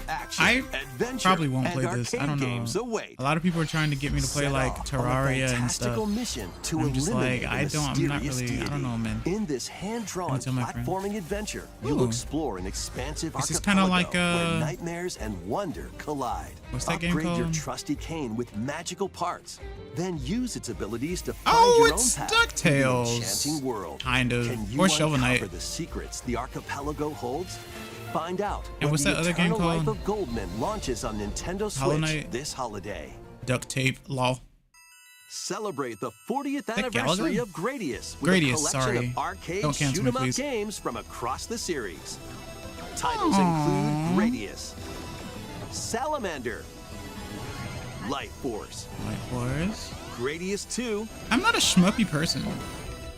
Action, I adventure, probably won't and play this. I arcade don't know. games await. A lot of people are trying to get me to play Set like off on a Terraria and fantastical stuff. mission to I'm just eliminate like, a I'm not mysterious really, I don't know, man. deity. In this hand-drawn Gonna tell my friend. platforming adventure, you'll Ooh. explore an expansive This is archipelago kinda like, where nightmares and wonder collide. What's that game Upgrade your called? trusty cane with magical parts, then use its abilities to find Oh, your it's own path to the DuckTales. enchanting world. Kind of. Can you Or Shovel Knight. uncover the secrets the archipelago holds? Find out And when what's the that other game Eternal Life called? of Goldman launches on Nintendo Hollow Switch Knight? this holiday. Duct tape, lol. Celebrate the 40th that anniversary Galaga? of Gradius with Gradius, a collection sorry. of arcade Don't cancel me, shoot 'em up please. games from across the series. Titles Aww. include Gradius, Salamander, Light Force, Light Force. Gradius 2, I'm not a schmuppy person,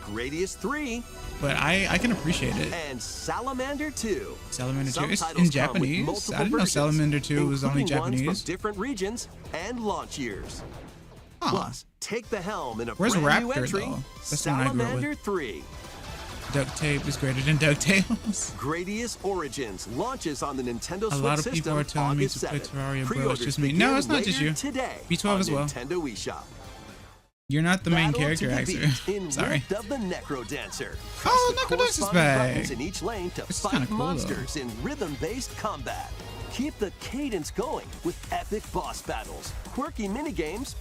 Gradius 3, but I can appreciate it. and Salamander 2. Salamander 2. Some It's titles in come with Japanese. multiple I didn't know versions, Salamander 2 was only including ones Japanese. from different regions and launch years. Oh. Plus, take the helm in a Where's brand new Raptor, entry, though? That's the one I grew up with. Salamander 3. Duct tape is greater than DuckTales. Gradius Origins launches on the Nintendo Switch A lot of system people are telling me August to play 7th. Terraria, bro. It's Pre-orders just me. begin No, it's not just later you. Today B12 on as well. Nintendo eShop. You're not the main Battle character, to be actually. beat in Sorry. Rift of the Necro Dancer. Oh, Press the Necro Dancer's corresponding back. buttons in each lane to This is fight kinda cool, though. monsters in rhythm-based combat. Keep the cadence going with epic boss battles, quirky minigames,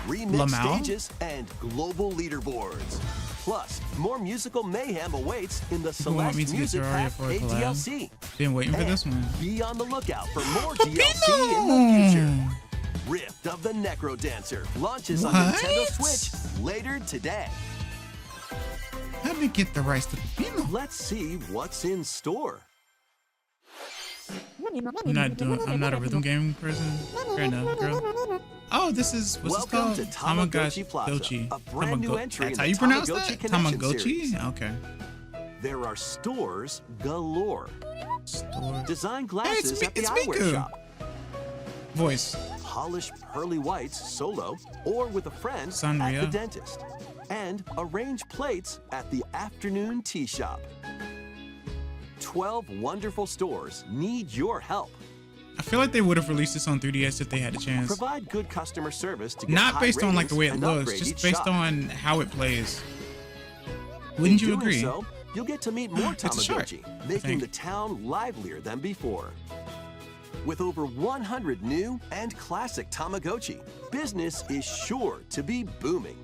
remix Lamau? stages, and global leaderboards. Plus, more musical mayhem awaits in the People want Select me to get Music Terraria Pack for a collab. ADLC. Been waiting for And this one. be on the lookout for more DLC in the future. Rift of the Necro Dancer launches on What? Nintendo Switch later today. How did we get the rights to Pino? Let's see what's in store. I'm not a rhythm game person. Fair enough, girl. Oh, this is what's this Welcome called? to Tamagotchi Plaza, Tamagotchi. a brand new entry That's in how the you pronounce Tamagotchi that? Connection Tamagotchi? series. Okay. There are stores galore. Store. Design Hey, glasses at the it's eyewear Miku. shop. Voice. Polish pearly whites solo or with a friend at Sanria. the dentist. And arrange plates at the afternoon tea shop. 12 wonderful stores need your help. I feel like they would have released this on 3DS if they had a chance. Provide good customer service to get Not high based on like the way it ratings and looks, upgrade just each based shop. on how it plays. Wouldn't you In doing agree? So, you'll get to meet more It's a shark, Tamagotchi, I making think. the town livelier than before. With over 100 new and classic Tamagotchi, business is sure to be booming.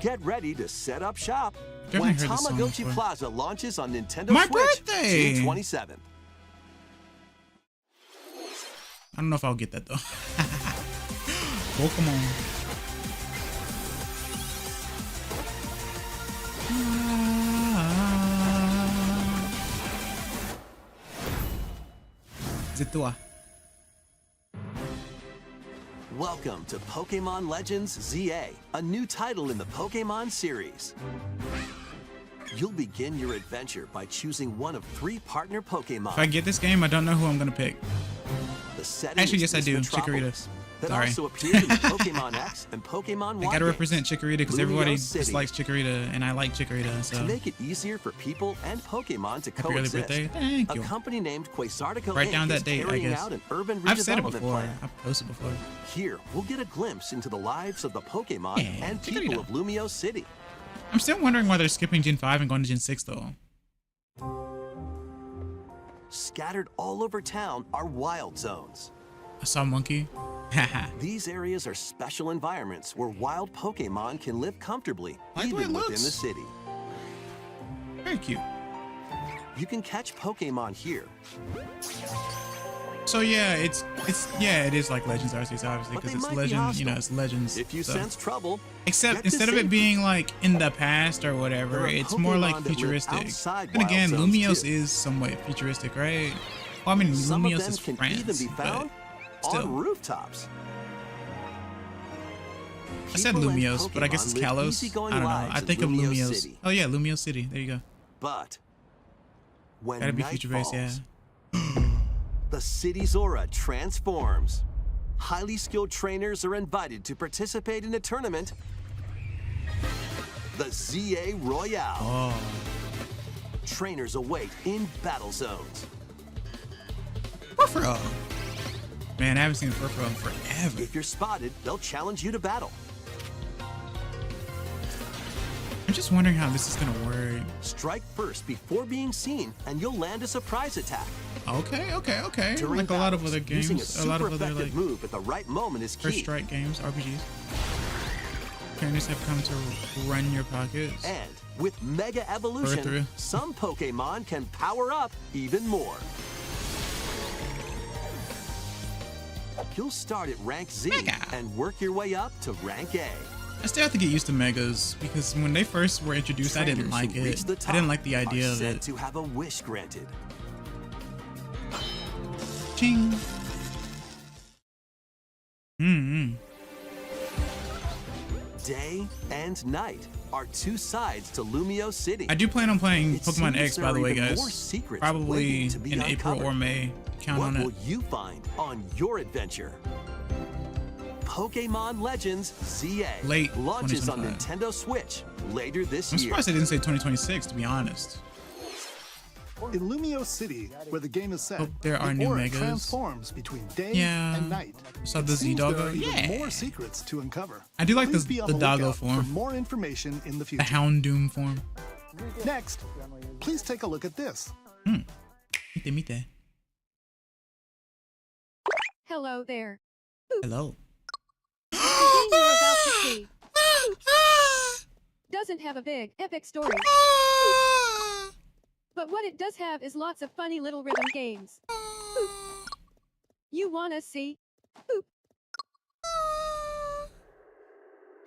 Get ready to set up shop Definitely when heard this song Tamagotchi before. Plaza launches on Nintendo My Switch birthday! June 27th. I don't know if I'll get that though. Pokemon. C'est toi. Welcome to Pokemon Legends ZA, a new title in the Pokemon series. You'll begin your adventure by choosing one of 3 partner Pokemon. If I get this game, I don't know who I'm gonna pick. The setting Actually, is yes, I this do. metropolis Chikorita. that Sorry. also appears in the Pokemon X and Pokemon Y I gotta games. represent Chikorita because Lumio everybody City. dislikes Chikorita, and I like Chikorita. To So make it easier for people and Pokemon to Happy early coexist, birthday. Thank a you. company named Quasartico Write Inc. down is that date, I carrying guess. out an urban I've said it redevelopment before. plan. I've posted before. Here, we'll get a glimpse into the lives of the Pokemon Yeah, and Chikorita. people of Lumio City. I'm still wondering why they're skipping Gen 5 and going to Gen 6 though. Scattered all over town are wild zones. I saw a monkey. Haha. These areas are special environments where wild Pokemon can live comfortably, I like the way even it within looks. the city. Very cute. You can catch Pokemon here, So yeah, it is like Legends Arceus obviously But because they it's might be Legend, you know, hostile. it's Legends. if you so. sense trouble. Except get to instead of it safety. being like in the past or There whatever, are it's more like Pokemon that live futuristic. outside And wild again, zones, Lumiose too. is somewhat futuristic, right? Well, I mean, Some of Lumiose them is can France, even be found but still. on rooftops. I said People and Lumiose, but I guess it's Pokemon live Kalos. easygoing I don't know. lives I in think of Lumio Lumiose. City. Oh yeah, Lumio City. There you go. But when Gotta be night future based, yeah. falls, the city's aura transforms. Highly skilled trainers are invited to participate in a tournament, the ZA Royale. Oh, Trainers await in battle zones. Furfurro. Man, I haven't seen a Furfurro in forever. If you're spotted, they'll challenge you to battle. I'm just wondering how this is gonna work. Strike first before being seen, and you'll land a surprise attack. Okay. During Like a lot of battles, other using games, a a lot super of other effective like move at the right moment is first key. strike games, RPGs. Trainers have come to run your pockets. And with Mega Evolution, through. some Pokemon can power up even more. You'll start at rank Z Mega. and work your way up to rank A. I still have to get used to megas because when they first were introduced, I didn't Trainers like who reach it. the I top didn't like the idea are of said it. to have a wish granted. Ching. Day and night are 2 sides to Lumio City. I do plan on playing It Pokemon seems X, there by the are way, even guys. more secrets Probably waiting to be in April uncovered. or May. Count What on will it. you find on your adventure? Pokemon Legends ZA Late launches on 2025. Nintendo Switch later this I'm year. surprised they didn't say 2026, to be honest. In Lumio City, where the game is set, Hope there are the new aura megas. transforms between day Yeah. and night. Saw It the seems there are Z-Doggo. even Yeah. more secrets to uncover. I do like Please the be on the doggo lookout for form. more information in the The future. Houndoom form. Next, please take a look at this. Mite. Hello there. Hello. The game you're about to see doesn't have a big, epic story. But what it does have is lots of funny little rhythm games. You wanna see?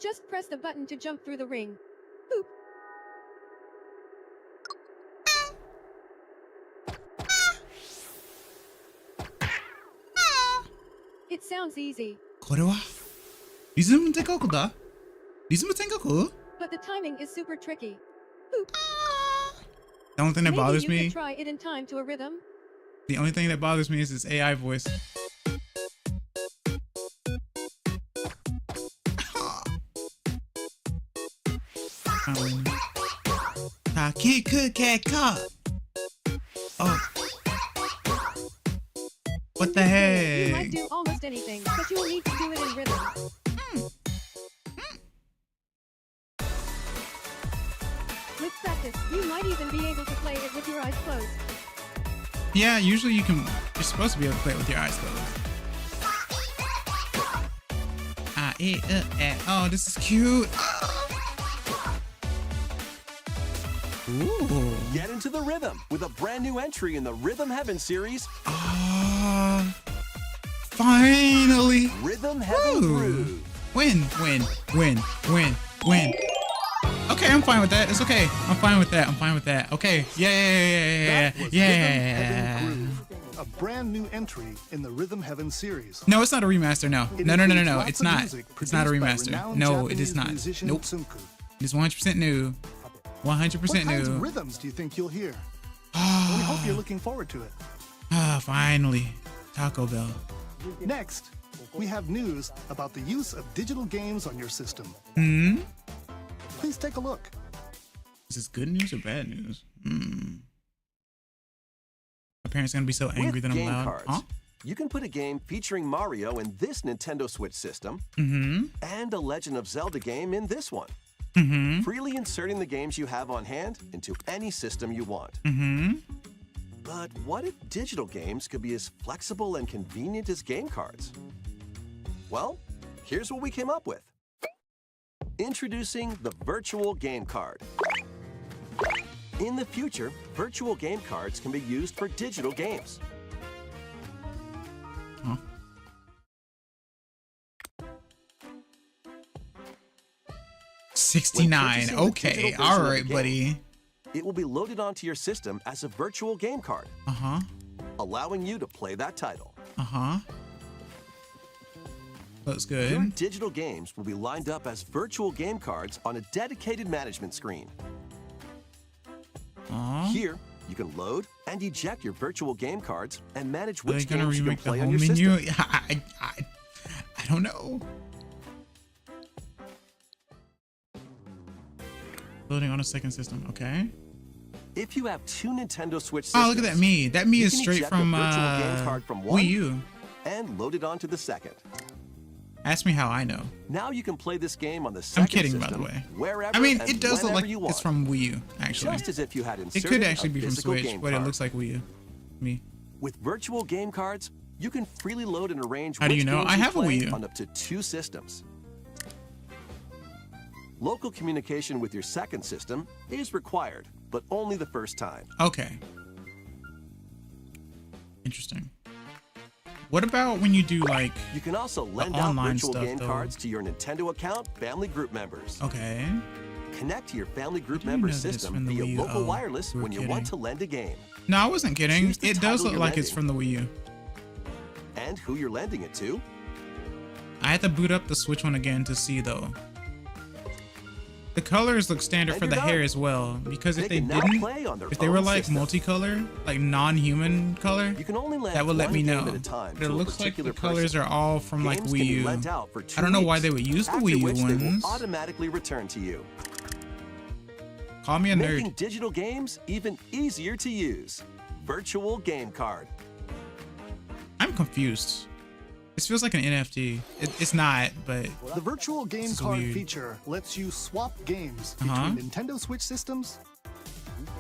Just press the button to jump through the ring. It sounds easy, これはリズム天国だリズム天国 but the timing is super tricky. The only thing that Maybe bothers you me, could try it in time to a rhythm. the only thing that bothers me is this AI voice. Oh. What the You might heck? do almost anything, but you'll need to do it in rhythm. With practice, you might even be able to play it with your eyes closed. Yeah, usually you're supposed to be able to play it with your eyes closed. Oh, this is cute. Ooh. Get into the rhythm with a brand new entry in the Rhythm Heaven series, Finally. Rhythm Heaven Ooh. Groove. Win. Okay, I'm fine with that. It's okay. I'm fine with that. Okay. Yeah. That was Rhythm Heaven Groove, a brand new entry in the Rhythm Heaven series. No, it's not a remaster. No. It No. includes lots It's of not. music It's not a produced by remaster. renowned No, it is Japanese not. musician Nope. Tsunku. It's 100% new. 100% What kinds of new. rhythms do you think you'll hear? We hope you're looking forward to it. Finally. Taco Bell. Next, we have news about the use of digital games on your system. Please take a look. Is this good news or bad news? My parents gonna be so angry With that I'm game loud. cards, Huh? you can put a game featuring Mario in this Nintendo Switch system and a Legend of Zelda game in this one. Freely inserting the games you have on hand into any system you want. But what if digital games could be as flexible and convenient as game cards? Well, here's what we came up with. Introducing the Virtual Game Card. In the future, virtual game cards can be used for digital games. Huh? $69. purchasing the Okay. digital version All of the right, game, buddy. It will be loaded onto your system as a virtual game card, allowing you to play that title. Looks Your good. digital games will be lined up as virtual game cards on a dedicated management screen. Here, you can load and eject your virtual game cards and manage Are they which gonna games you can remake the play on whole your menu? system. I don't know. Loading on a second system. Okay. If you have two Nintendo Switch systems, Oh, look at that me. That me you is can straight eject a from virtual game card from one Wii U. and load it onto the second. Ask me how I know. Now you can play this game on the I'm second kidding, by system, the way. wherever I mean, and it does look whenever like you want. it's from Wii U, actually. Just as if you had It inserted could actually a be from physical Switch, game but it card. looks like Wii U. Me. With virtual game cards, you can freely load and arrange How do which you know? games I you have a play Wii U. on up to 2 systems. Local communication with your second system is required, but only the first time. Okay. Interesting. What about when you do like... You can also lend out online virtual stuff, game though? cards to your Nintendo account family group members. Okay. Connect to your family group didn't member know that it's system from the via Wii U. local Oh, wireless you were when you want kidding. to lend a game. No, I wasn't kidding. Choose the It does title look you're like it's lending. from the Wii U. And who you're lending it to. I had to boot up the Switch one again to see though. The colors look standard And for you're the hair done. as well, because if They they can now didn't, play on their if they were own like system. multicolor, like non-human color, You can only lend that would let one me game know. at a time But to it a looks like the particular colors person. are all from like Games Wii can be U. lent out for 2 I don't know why weeks, they would use the after Wii U which they will ones. automatically return to you. Call me a making nerd. digital games even easier to use. Virtual Game Card. I'm confused. This feels like an NFT. It's not, but The virtual game It's card weird. feature lets you swap games Uh-huh. between Nintendo Switch systems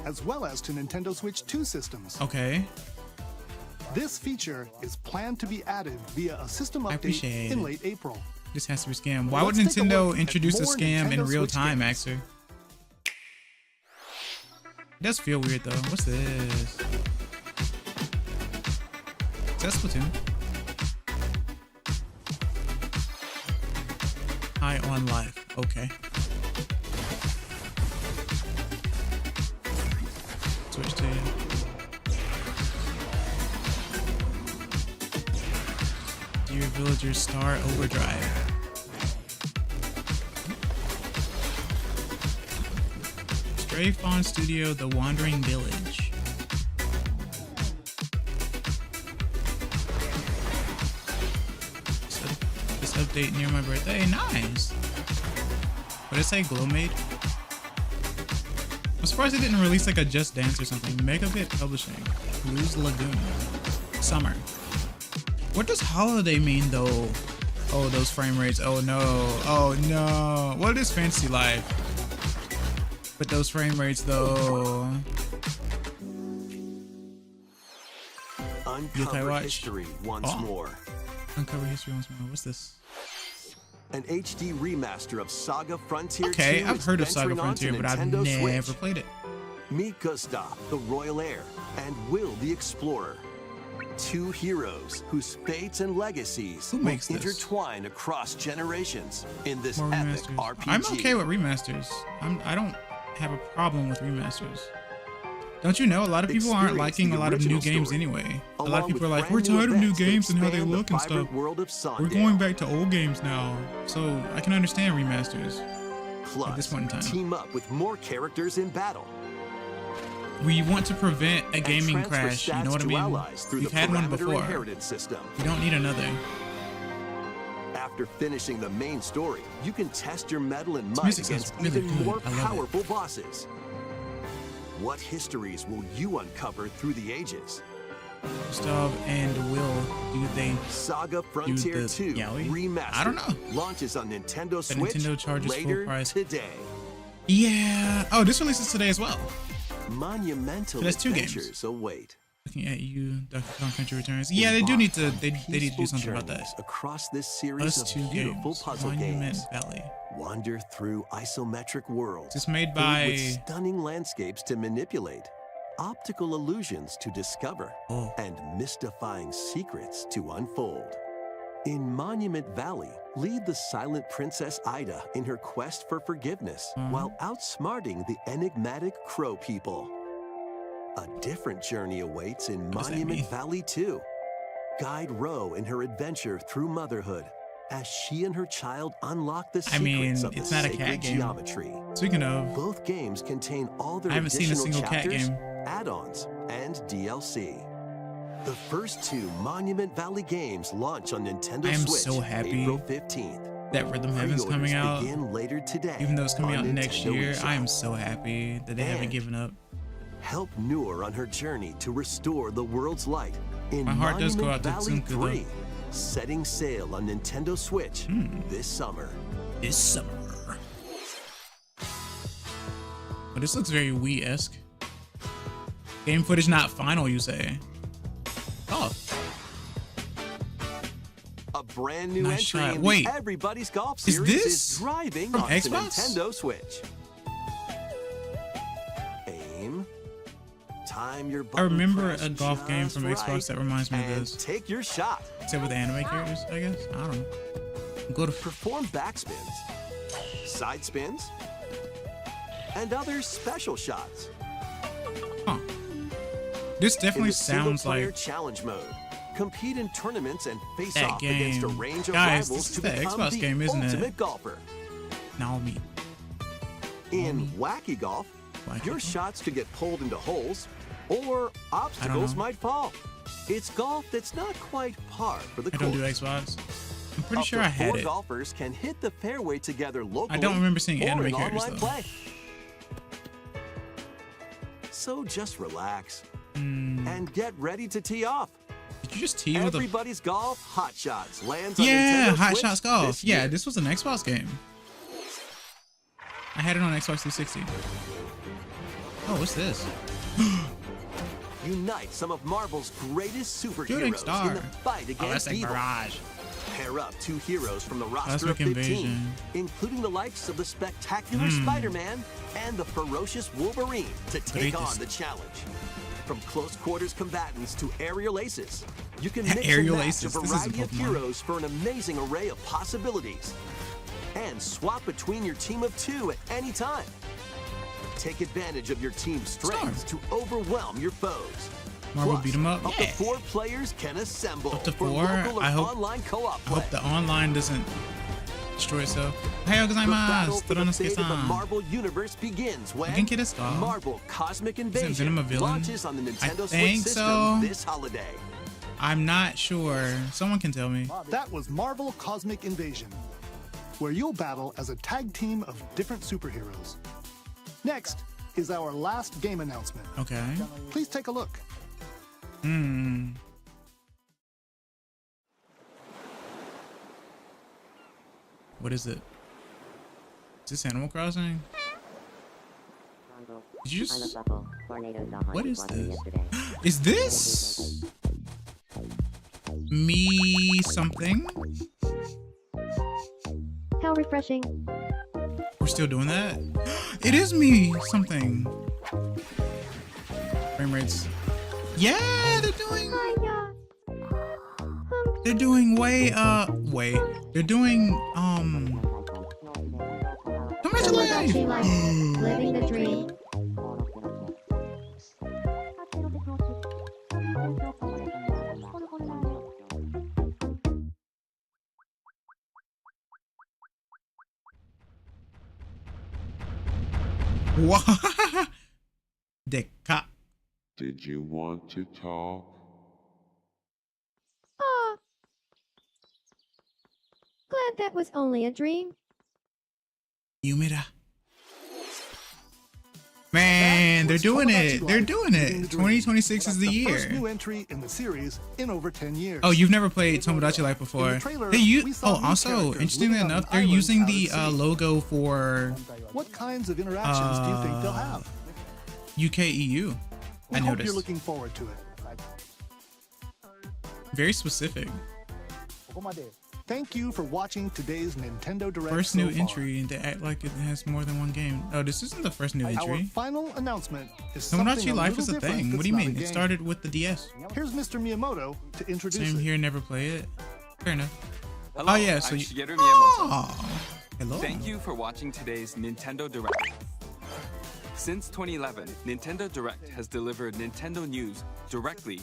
as well as to Nintendo Switch 2 systems. okay. This feature is planned to be added via a system I update appreciate in it. late April. This has to be scam. Why would Let's take a Nintendo look at introduce a more scam in Nintendo real Switch time, games. Axer? It does feel weird though. What's this? Is that Splatoon? High on life. Okay. Switch to Dear Villager Star Overdrive. Stray Fawn Studio The Wandering Village. This update near my birthday. Nice. What did it say? Glowmade? I'm surprised it didn't release like a Just Dance or something. Megabit Publishing. Blues Lagoon. Summer. What does holiday mean though? Oh, those frame rates. Oh no. Oh no. What is Fantasy Life? But those frame rates though. Uncover watch? history once Oh. more. Uncover history once more. What's this? An HD remaster of Saga Frontier 2 Okay, I've is heard of Saga venturing onto Frontier, but I've Nintendo never Switch. played it. Meet Gustav, the Royal Heir, and Will the Explorer. Two heroes whose fates and legacies Who will makes this? intertwine across generations in this More epic remasters. RPG. I'm okay with remasters. I don't have a problem with remasters. Don't you know a lot of people aren't Experience liking the a lot of new original games story, anyway. A lot along of people are with like, we're brand new tired of new events that games and how they expand the look and vibrant stuff. world of We're Sondale. going back to old games now. So I can understand remasters. Plus, this point in time. team up with more characters in battle. We want to prevent a and gaming transfer crash. You stats know what I to mean? allies through We've the had one parameter before. inheritance system. We don't need another. After finishing the main story, you can test your mettle and This might music sounds against really even good. more I love it. powerful bosses. What histories will you uncover through the ages? Gustav and Will, do they Saga Frontier the 2 yaoi? Remastered I don't know. launches on Nintendo The Switch Nintendo charges full later price. today. Yeah. Oh, this releases today as well. Monumental So that's two games. adventures await. Looking at you, Donkey Kong Country Returns. Yeah, they do need to. They need to do Peaceful something about that. journeys across this series Us of two beautiful games. puzzle Monument games. Valley. Wander through isometric worlds. It's made filled by. with stunning landscapes to manipulate, optical illusions to discover, Oh. and mystifying secrets to unfold. In Monument Valley, lead the silent Princess Ida in her quest for forgiveness while outsmarting the enigmatic Crow people. A different journey awaits in does that mean? Monument Valley 2. Guide Ro in her adventure through motherhood as she and her child unlock the I mean, secrets of it's the not a sacred cat game. geometry. Speaking of, Both games contain all their I haven't seen a additional single cat chapters, game. add-ons, and DLC. The first two Monument Valley games launch on Nintendo I am Switch so happy April 15th. that Rhythm Heaven's coming Pre-orders out. begin later today. Even though it's coming on out next Nintendo year, eShop. I am so happy that they haven't And given up. Help Noor on her journey to restore the world's light in My heart does go Monument out to Valley Tsunku, though. 3, setting sail on Nintendo Switch this summer. This summer. But this looks very Wii-esque. Game footage not final, you say? Oh, A brand new Nice entry shot. in Wait, the Everybody's Golf is series this is driving from onto Xbox? Nintendo Switch. Aim. Time your I button remember press a golf game just from Xbox right, that reminds me of and this. take your shot. Except with the anime characters, I guess. I don't know. Go to Perform backspins, side spins, and other special shots. huh. This In definitely the sounds single-player like challenge mode, compete in tournaments and face that off against a game. range of Guys, rivals this is to the become Xbox the game, isn't it? ultimate golfer. Naomi. In Wacky Golf, Wacky your Golf? shots could get pulled into holes, or obstacles know. might fall. It's golf that's not quite par for the I course. don't do Xbox. I'm pretty Up sure to I had 4 it. golfers can hit the fairway together locally. remember seeing or anime in characters, online though. play. So just relax Hmm. and get ready to tee off. Did you just tee with a... Everybody's Golf Hot Shots lands on Yeah, Nintendo Hot Switch Shots Golf. this Yeah, year. this was an Xbox game. I had it on Xbox 360. Oh, what's this? Unite some of Marvel's greatest Shooting superheroes star. in the fight Oh, that's against like evil. Mirage. Pair up 2 heroes from the roster Cosmic of 15, Invasion. including the likes of the spectacular Spider-Man and the ferocious Wolverine to take on the challenge. From close quarters combatants to aerial aces, you can mix Aerial and match aces. a This variety isn't of Pokemon. heroes for an amazing array of possibilities. And swap between your team of 2 at any time. Take advantage of your team's strengths to overwhelm your foes. Marvel Plus, beat 'em up? Up to Yeah. 4 players can assemble Up to for 4? local or I hope- online co-op I play. hope the online doesn't destroy itself. Ohayou The battle gozaimasu. for the fate of the Toronosuke-san. Marvel Universe begins when can get us all. Marvel Cosmic Venom Invasion a villain? launches on the Nintendo Switch think system so. this holiday. I'm not sure. Someone can tell me. That was Marvel Cosmic Invasion, where you'll battle as a tag team of different superheroes. Next is our last game announcement. Okay. Please take a look. What is it? Is this Animal Crossing? Did you just... What is this? Is this... Me something? How refreshing. We're still doing that? It is me something. Frame rates. Yeah, they're doing... Hiya. They're doing They're doing, Tomodachi Life! Life. Living the dream. What? Deka. Did you want to talk? Ah. Glad that was only a dream. Yumira. Man, they're Was doing Tomodachi it. They're Life doing Living it. the Dream. 2026 is the First year. new entry in the series in over 10 years. Oh, you've never played Tomodachi Life before. In the trailer, Hey, you. we saw Oh, new also, characters interestingly living on enough, an they're island using out of the the city. logo for What kinds of interactions do you think they'll have? UKEU. We I hope noticed. you're looking forward to it. Very specific. Thank you for watching today's Nintendo Direct. First so new far. entry, and they act like it has more than one game. Oh, this isn't the first new Our entry. final announcement is something Tomodachi a Life little is a different thing. What that's do you not a mean? It game. started with the DS. Here's Mr. Miyamoto to introduce Same it. here, never play it. Fair enough. Hello, Oh, yeah, so I'm you- Shigeru Miyamoto. Oh, hello. Thank you for watching today's Nintendo Direct. Since 2011, Nintendo Direct has delivered Nintendo news directly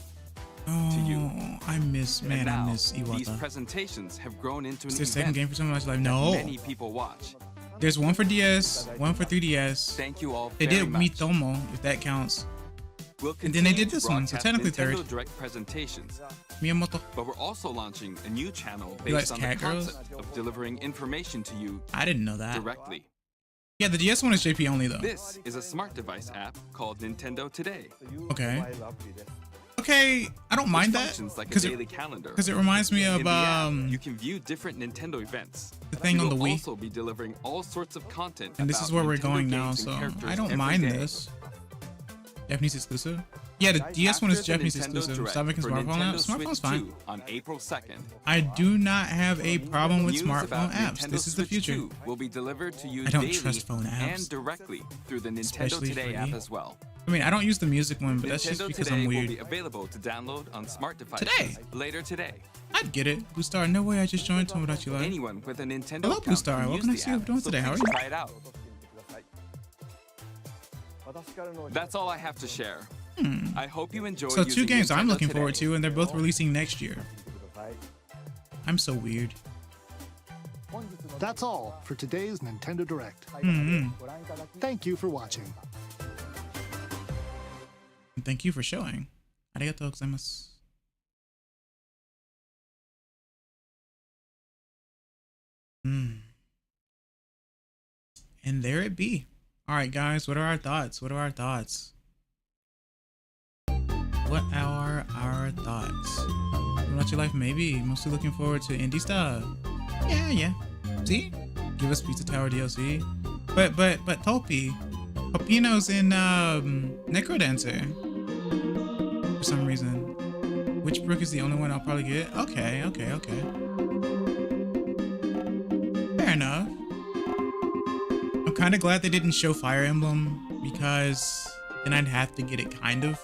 Oh, you. I miss, and man, now I miss these Iwata. presentations have grown into an Is there a second event game for Tomodachi Life? that No. many people watch. There's one for DS, one for 3DS. Thank you all They very did much. Mitomo, if that counts. We'll and then they continue did to this one, so broadcast technically Nintendo third. Direct presentations, Miyamoto. but we're also launching a new channel He likes based on the cat girls? concept of delivering information to you I didn't know that. directly. Yeah, the DS one is JP only though. This is a smart device app called Nintendo Today. Okay. Okay, I don't mind Which that functions like a because daily calendar. it reminds me of In the app, you can view different Nintendo events. the thing We on the will Wii. also be delivering all sorts of content. And this is about where we're Nintendo going now, games and so characters I don't every mind day. this. Japanese exclusive? Yeah, the DS one is After the Japanese Nintendo exclusive. Direct Stop making for smartphone Nintendo apps. Switch Smartphone's fine. 2 on April 2nd. I do not have a problem with News smartphone about apps. Nintendo This is the Switch future. 2 will be delivered to you I don't daily trust phone apps. and directly through the Nintendo Especially Today free. app as well. I mean, I don't use the music one, but that's just Nintendo because Today I'm will weird. be available to download on smart devices Today? later today. I'd get it. Blue Star, no way I just joined Tomodachi Life. Anyone with a Nintendo Hello, account Blue Star. can What use can I the see you app, doing so today? How are please you? try it out. That's all I have to share. I hope you enjoy. So two using games I'm Nintendo looking forward Today. to, and they're both releasing next year. I'm so weird. That's all for today's Nintendo Direct. Thank you for watching. And thank you for showing. Arigatou gozaimasu. And there it be. All right, guys, what are our thoughts? What are our thoughts? What are our thoughts? What about your life? Maybe. Mostly looking forward to indie stuff. Yeah. See? Give us Pizza Tower DLC. But Topi. Popino's in Necrodancer. For some reason. Witchbrook is the only one I'll probably get. Okay. Fair enough. I'm kind of glad they didn't show Fire Emblem because then I'd have to get it kind of.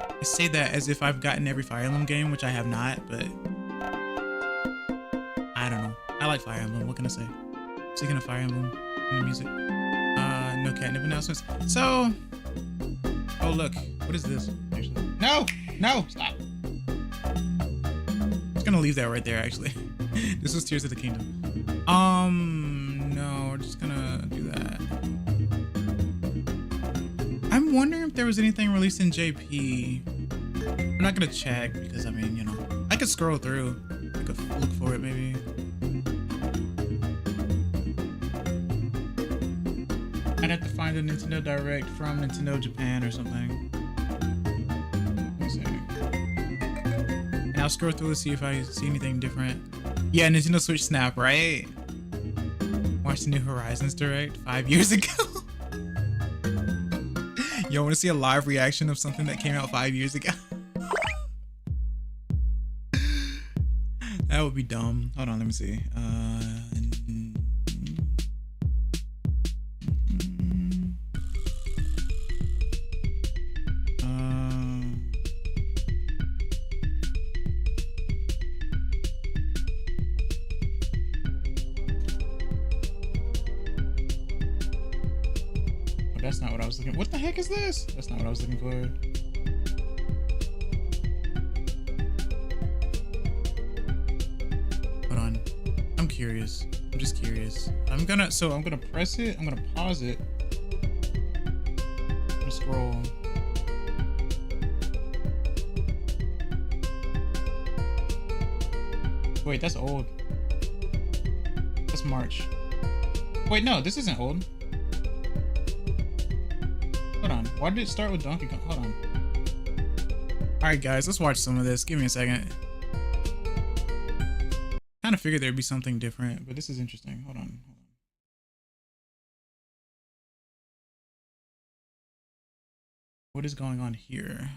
I say that as if I've gotten every Fire Emblem game, which I have not, but I don't know. I like Fire Emblem. What can I say? Speaking of Fire Emblem in the music, no catnip announcements. So, oh look, what is this? Actually, no, stop. I'm just gonna leave that right there. Actually, this was Tears of the Kingdom. No, we're just gonna do that. I'm wondering if there was anything released in JP. I'm not gonna check because I mean, you know, I could scroll through. I could look for it maybe. I'd have to find a Nintendo Direct from Nintendo Japan or something. Let me see. And I'll scroll through to see if I see anything different. Yeah, Nintendo Switch Snap, right? Watch the new Horizons Direct 5 years ago. Yo, want to see a live reaction of something that came out 5 years ago? That would be dumb. Hold on, let me see. That's not what I was looking for. What the heck is this? That's not what I was looking for. Hold on. I'm curious. I'm just curious. I'm gonna press it. I'm gonna pause it. I'm gonna scroll. Wait, that's old. That's March. Wait, no, this isn't old. Hold on. Why did it start with Donkey Kong? Hold on. Alright guys, let's watch some of this. Give me a second. Kind of figured there'd be something different, but this is interesting. Hold on. What is going on here?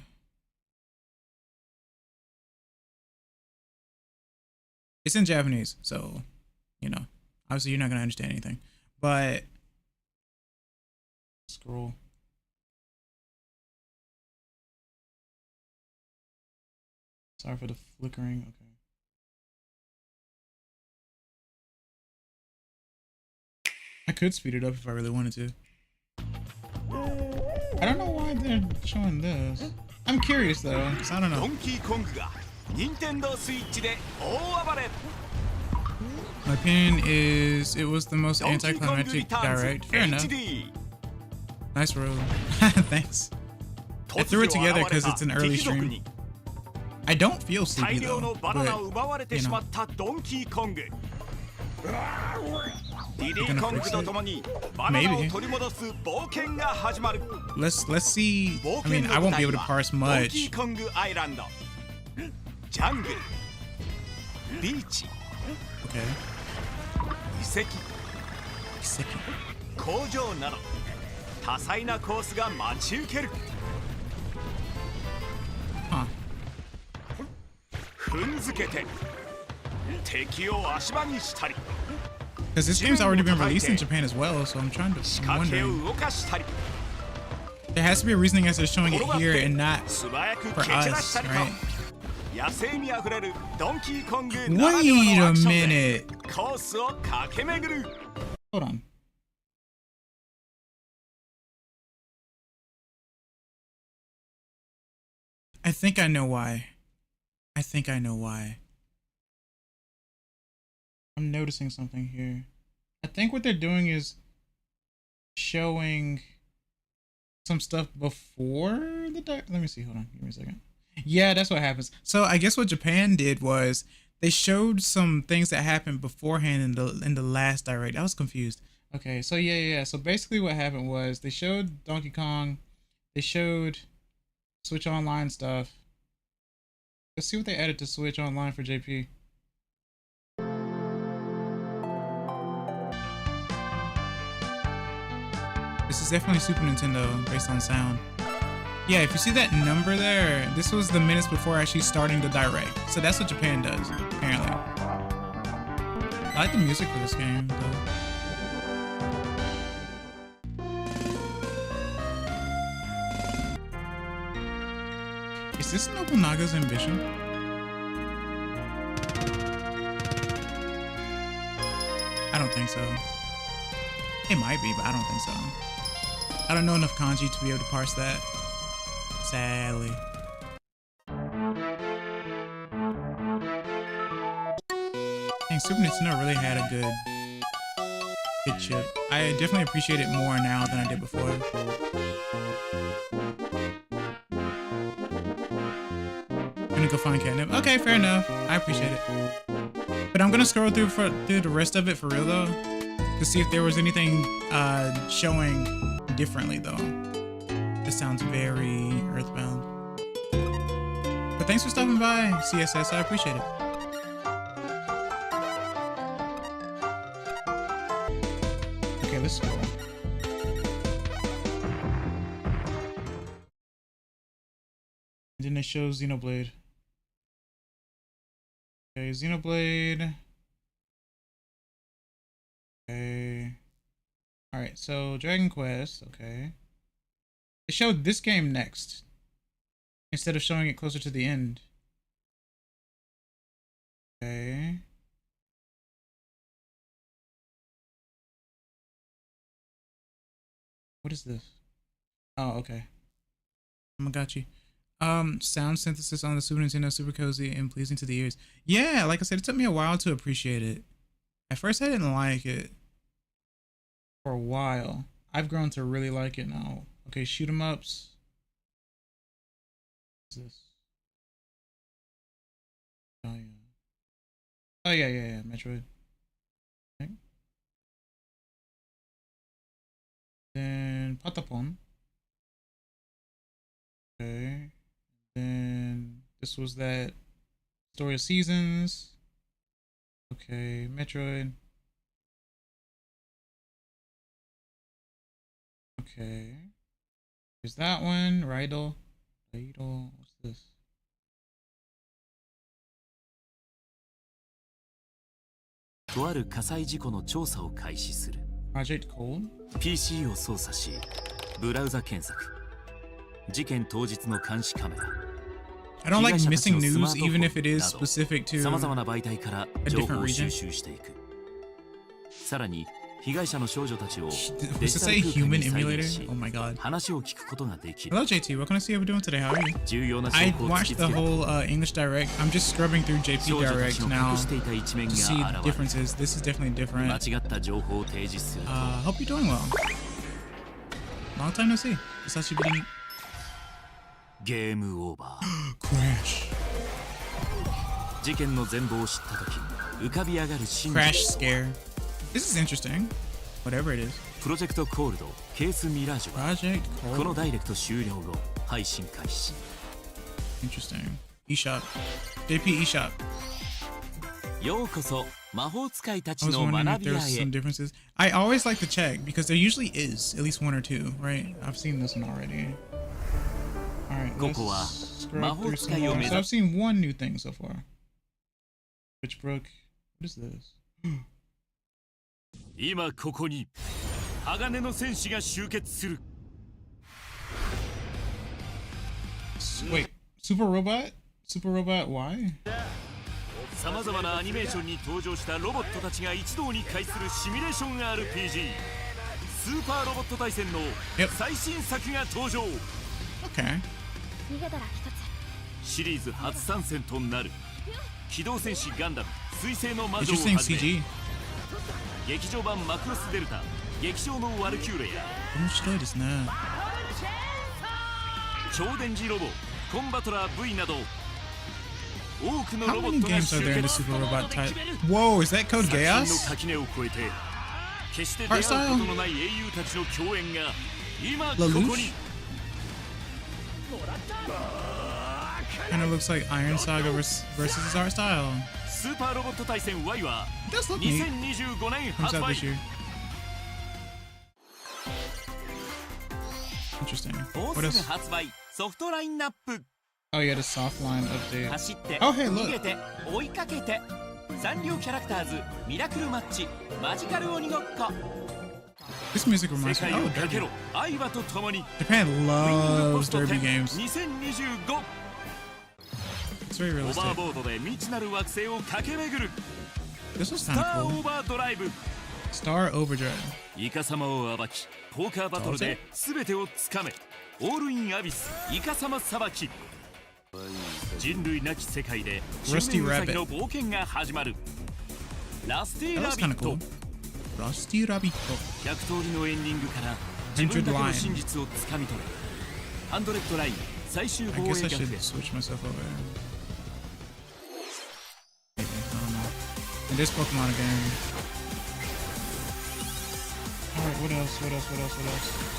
It's in Japanese, so, you know, obviously you're not going to understand anything, but scroll. Sorry for the flickering. Okay. I could speed it up if I really wanted to. I don't know why they're showing this. I'm curious though, because I don't know. My opinion is it was the most anticlimactic direct. Fair enough. Nice roll. Thanks. I threw it together because it's an early stream. I don't feel sleepy though, but, you know. Maybe. Let's see. I mean, I won't be able to parse much. Okay. Huh. Because this game's already been released in Japan as well, so I'm wondering. There has to be a reasoning as they're showing it here and not for us, right? Wait a minute. Hold on. I think I know why. I'm noticing something here. I think what they're doing is showing some stuff before the direct. Let me see. Hold on. Give me a second. Yeah, that's what happens. So I guess what Japan did was they showed some things that happened beforehand in the last direct. I was confused. Okay, so yeah. So basically what happened was they showed Donkey Kong. They showed Switch Online stuff. Let's see what they added to Switch Online for JP. This is definitely Super Nintendo based on sound. Yeah, if you see that number there, this was the minutes before actually starting the direct. So that's what Japan does, apparently. I like the music for this game, though. Is this Nobunaga's ambition? I don't think so. It might be, but I don't think so. I don't know enough kanji to be able to parse that. Sadly. Dang, Super Nintendo really had a good chip. I definitely appreciate it more now than I did before. Gonna go find catnip. Okay, fair enough. I appreciate it. But I'm gonna scroll through the rest of it for real though, to see if there was anything showing differently though. This sounds very Earthbound. But thanks for stopping by, CSS. I appreciate it. Okay, let's go. And then it shows Xenoblade. Okay, Xenoblade. Okay. Alright, so Dragon Quest, okay. It showed this game next, instead of showing it closer to the end. Okay. What is this? Oh, okay. Tamagotchi. Sound synthesis on the Super Nintendo, super cozy and pleasing to the ears. Yeah, like I said, it took me a while to appreciate it. At first, I didn't like it. For a while, I've grown to really like it now. Okay, shoot 'em ups. What's this? Oh yeah. Oh yeah. Metroid. Okay. Then Patapon. Okay. Then this was that Story of Seasons. Okay, Metroid. Okay. There's that one. Rydell. What's this? Project Cold? PC を操作し、ブラウザ検索。事件当日の監視カメラ。I don't like missing news even if it is specific to 様々な媒体から情報を収集していく。さらに被害者の少女たちをデジタル空間に再現し、話を聞くことができる。Hello JT, what can I see you doing today? How are you? I watched the whole English Direct. I'm just scrubbing through JP Direct now to see the differences. This is definitely different. 間違った情報を提示する。Hope you're doing well. Long time no see. 久しぶりに。ゲームオーバー。Crash. 事件の全貌を知ったとき、浮かび上がる真実。Crash scare. This is interesting. Whatever it is. プロジェクトコールドケースミラージュはこのダイレクト終了後配信開始。Interesting. eShop. JP eShop. ようこそ魔法使いたちの学び屋へ。some differences. I always like to check because there usually is at least one or two, right? I've seen this one already. All right. ここは魔法使いを目指す。So I've seen one new thing so far. Witchbrook. What is this? 今ここに鋼の戦士が集結する。Wait, Super Robot? Super Robot Y? さまざまなアニメーションに登場したロボットたちが一堂に会するシミュレーション RPG スーパーロボット対戦の最新作が登場。Okay. シリーズ初参戦となる機動戦士ガンダム水星の魔女をはじめ CG. 劇場版マクロスデルタ劇場のワルキューレや面白いですね。超電磁ロボコンバトラー V など多くの How ロボ many ットが games are 集 there in the 結。 Super Robot type? Whoa, is that Code 作品 Geass? の垣根を越えて決して出会うことのない英雄たちの共演が今ここに。Kind of looks like Iron Saga versus his art style. スーパーロボット対戦 Y は It does look neat. 2025年 Comes 発 out 売 this year. Interesting. もう What す else? ぐ発売ソフトラインナップ Oh yeah, the soft line update. 走って Oh, hey, 逃 look. げて追いかけてサンリオキャラクターズミラクルマッチマジカル鬼ごっこ This music 世 reminds me. 界 Oh, をかけ Derby. ろ愛はとともに Japan ウィングポ loves スト Derby 10 games. 2025 It's very オーバー realistic. ボードで未知なる惑星を駆け巡る This was スタ kind ー of オ cool. ーバードライブ Star Overdrive. イカ様を暴きポーカーバトルで全てをつかめオールインアビスイカ様さばき人類なき世界で10 Rusty 年ウサ Rabbit. ギの冒険が始まるラスティ That ラ was ビ kind ッ of ト cool. Rusty Rabbit. 100通りのエンディングから自分だけの真実をつかみ取れハンドレッドライン最終 I 防衛 guess I 学 should へ switch myself over. Maybe, I don't know. And this Pokemon again. Alright, what else? What else? What else? What else?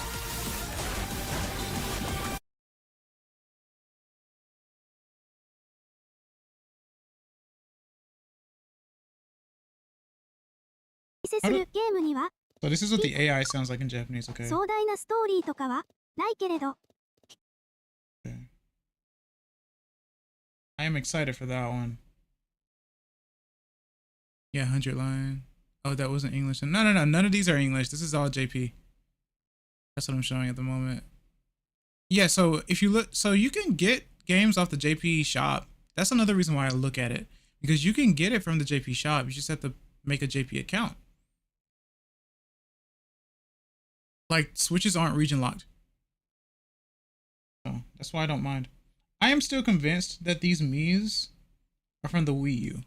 So this is what the AI sounds like in Japanese, okay? 壮大なストーリーとかはないけれど Okay. I am excited for that one. Yeah, 100 line. Oh, that wasn't English. No, no, no. None of these are English. This is all JP. That's what I'm showing at the moment. Yeah, so if you look, so you can get games off the JP shop. That's another reason why I look at it. Because you can get it from the JP shop. You just have to make a JP account. Like, Switches aren't region locked. So that's why I don't mind. I am still convinced that these Miis are from the Wii U.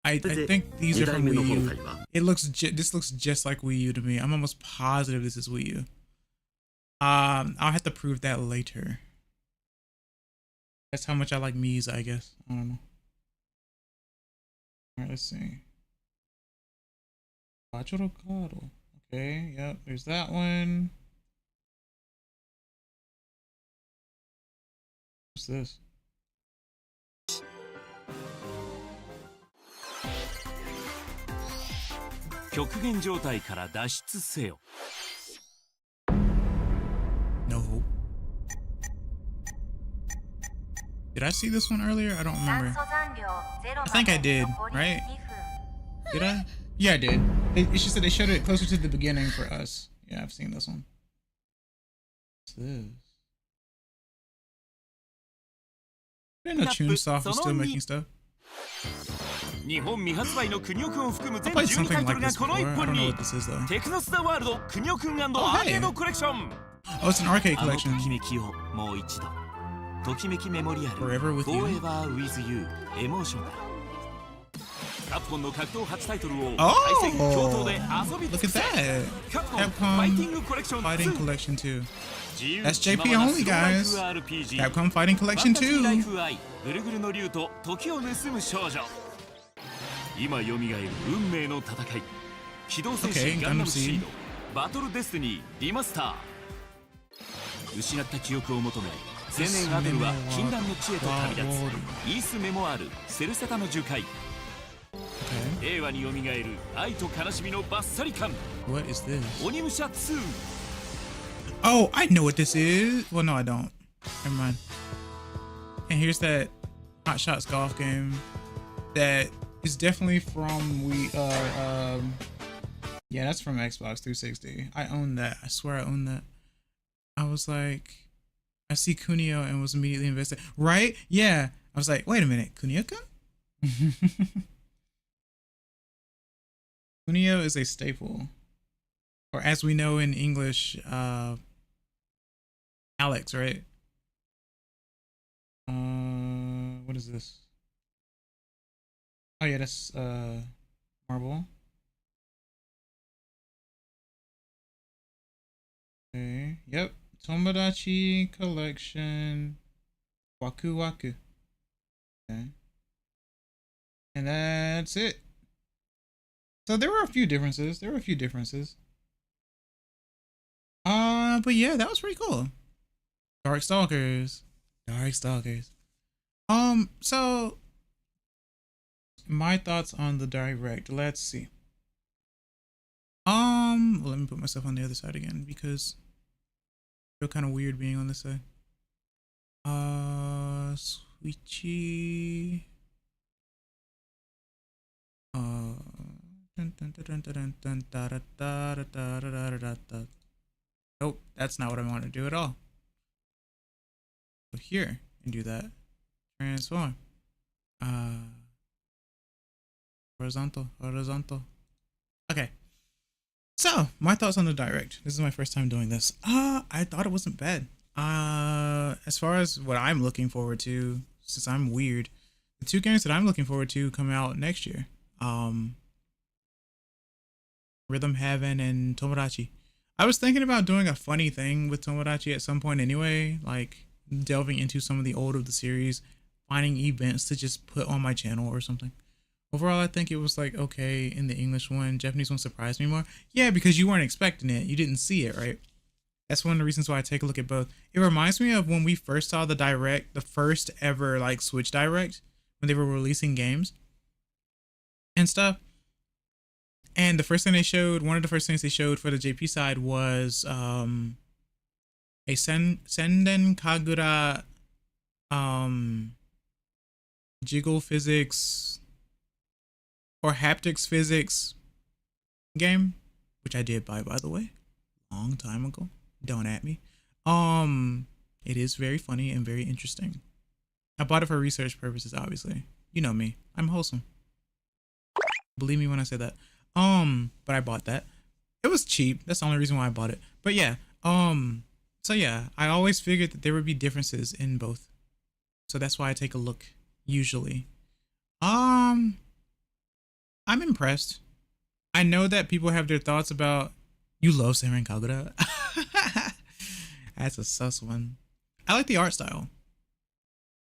I think these are from Wii U. It looks this looks just like Wii U to me. I'm almost positive this is Wii U. I'll have to prove that later. That's how much I like Miis, I guess. I don't know. Alright, let's see. Bachoro Kado. Okay, yep, there's that one. What's this? No. Did I see this one earlier? I don't remember. I think I did, right? Did I? Yeah, I did. She said they showed it closer to the beginning for us. Yeah, I've seen this one. What's this? I didn't know Chunsoft was still making stuff. 日本未発売のクニオくんを含む全 I played 12タ something イト like ルが this この before. 1 I 本 don't know に what this is though. テクノスタワールドクニオくん&アーケードコレクション Oh, it's an arcade あの collection. ときめきをもう一度ときめきメモリアル Forever with you. Forever with you エモーショナルカプコンの格闘8タイトルを Oh! 対戦共闘で遊び尽 Look く at せ that. カプコンファイティン Capcom グコレクション Fighting 2 Collection 2. 自由 That's 気 JP ままな only, スローライ guys. フ RPG Capcom Fighting ファン Collection タジーライ 2. フアイぐるぐるの竜と時を盗む少女今よみがえる運命の戦い機動戦士 Okay, ガンダム Gundam シ Seed. ードバトルデスティニーリマスター失った記憶を求め青年アドルは禁断の地へと旅立つイースメモアールセルセタの樹海 Okay. 令和によみがえる愛と悲しみのバッサリ感 What is this? 鬼武者2 Oh, I know what this is. Well, no, I don't. Never mind. And here's that Hot Shots golf game that is definitely from yeah, that's from Xbox 360. I own that. I swear I own that. I was like, I see Kunio and was immediately invested. Right? Yeah. I was like, wait a minute, Kunio-kun? Kunio is a staple. Or as we know in English, Alex, right? What is this? Oh yeah, that's Marble. Okay, yep. Tomodachi Collection. Waku Waku. Okay. And that's it. So there were a few differences. But yeah, that was pretty cool. Darkstalkers. Dark Stalkers. So my thoughts on the direct. Let's see. Well, let me put myself on the other side again because I feel kind of weird being on this side. Switchy. Nope, that's not what I want to do at all. Go here and do that. Transform. Horizontal. Okay. So, my thoughts on the direct. This is my first time doing this. I thought it wasn't bad. As far as what I'm looking forward to, since I'm weird, the two games that I'm looking forward to come out next year. Rhythm Heaven and Tomodachi. I was thinking about doing a funny thing with Tomodachi at some point anyway, like delving into some of the old of the series, finding events to just put on my channel or something. Overall, I think it was like okay in the English one. Japanese one surprised me more. Yeah, because you weren't expecting it. You didn't see it, right? That's one of the reasons why I take a look at both. It reminds me of when we first saw the direct, the first ever like Switch direct, when they were releasing games and stuff. And the first thing they showed, one of the first things they showed for the JP side was a Senden Kagura jiggle physics or haptics physics game, which I did buy, by the way, long time ago. Don't at me. It is very funny and very interesting. I bought it for research purposes, obviously. You know me. I'm wholesome. Believe me when I say that. But I bought that. It was cheap. That's the only reason why I bought it. But yeah, so yeah, I always figured that there would be differences in both. So that's why I take a look usually. I'm impressed. I know that people have their thoughts about you love Senran Kagura. That's a sus one. I like the art style.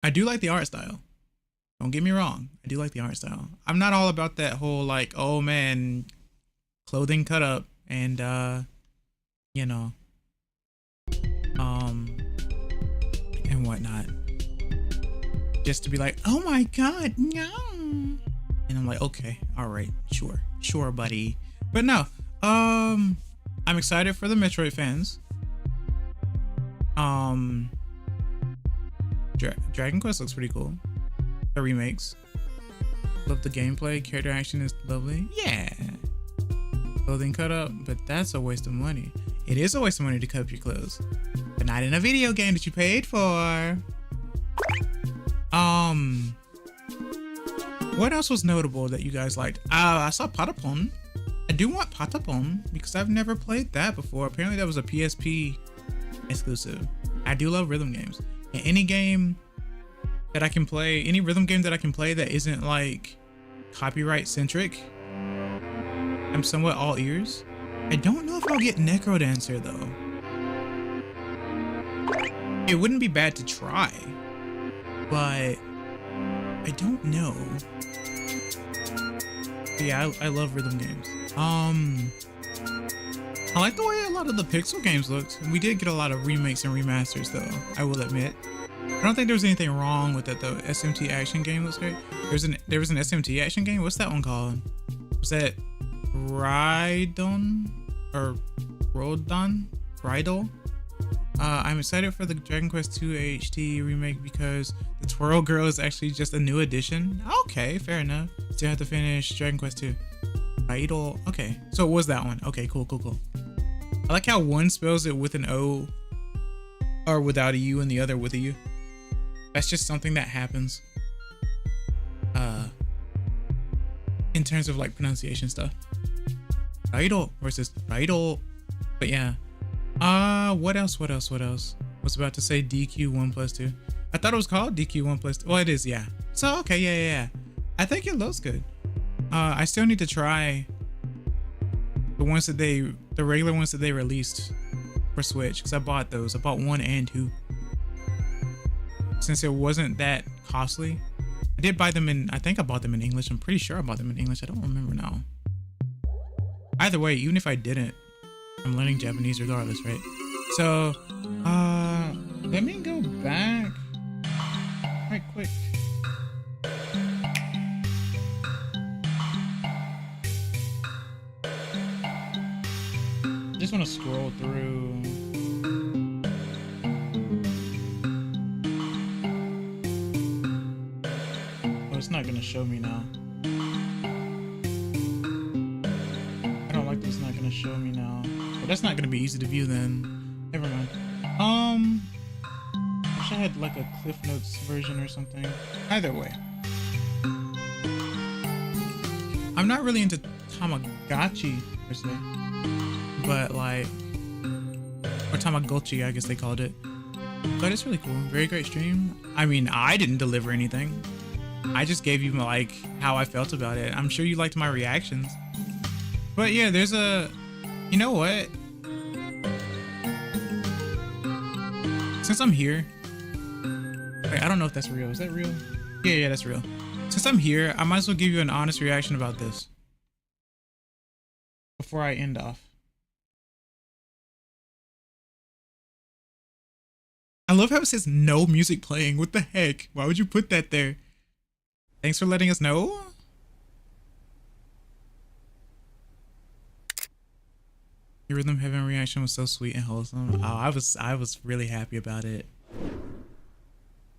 I do like the art style. Don't get me wrong. I do like the art style. I'm not all about that whole like, oh man, clothing cut up and you know, and whatnot. Just to be like, oh my god, no. And I'm like, okay, all right, sure, buddy. But no, I'm excited for the Metroid fans. Dragon Quest looks pretty cool. The remakes. Love the gameplay. Character action is lovely. Yeah. Clothing cut up, but that's a waste of money. It is a waste of money to cut up your clothes, but not in a video game that you paid for. What else was notable that you guys liked? I saw Patapon. I do want Patapon because I've never played that before. Apparently that was a PSP exclusive. I do love rhythm games. And any game that I can play, any rhythm game that I can play that isn't like copyright centric, I'm somewhat all ears. I don't know if I'll get Necrodancer though. It wouldn't be bad to try, but I don't know. But yeah, I love rhythm games. I like the way a lot of the Pixel games looked. We did get a lot of remakes and remasters though, I will admit. I don't think there was anything wrong with that though. SMT action game looks great. There was an SMT action game. What's that one called? Was that Rydon or Rodon? Rydol? I'm excited for the Dragon Quest II HD remake because the Twirl Girl is actually just a new addition. Okay, fair enough. Still have to finish Dragon Quest II. Rydol. Okay, so it was that one. Okay, cool. I like how one spells it with an O or without a U and the other with a U. That's just something that happens in terms of like pronunciation stuff. Rydol versus Rydol. But yeah. What else? Was about to say DQ1+2. I thought it was called DQ1+2. Well, it is, yeah. So okay, yeah. I think it looks good. I still need to try the regular ones that they released for Switch, because I bought those. I bought 1 and 2. Since it wasn't that costly. I did buy them in, I think I bought them in English. I'm pretty sure I bought them in English. I don't remember now. Either way, even if I didn't, I'm learning Japanese regardless, right? So, let me go back Right, quick. Just want to scroll through. Oh, it's not gonna show me now. I don't like that it's not gonna show me now. But that's not gonna be easy to view then. Never mind. Wish I had like a Cliff Notes version or something. Either way. I'm not really into Tamagotchi per se. But like, or Tamagotchi, I guess they called it. But it's really cool. Very great stream. I mean, I didn't deliver anything. I just gave you like how I felt about it. I'm sure you liked my reactions. But yeah, there's a, you know what? Since I'm here, wait, I don't know if that's real. Is that real? Yeah, that's real. Since I'm here, I might as well give you an honest reaction about this before I end off. I love how it says no music playing. What the heck? Why would you put that there? Thanks for letting us know. Your Rhythm Heaven reaction was so sweet and wholesome. Oh, I was really happy about it.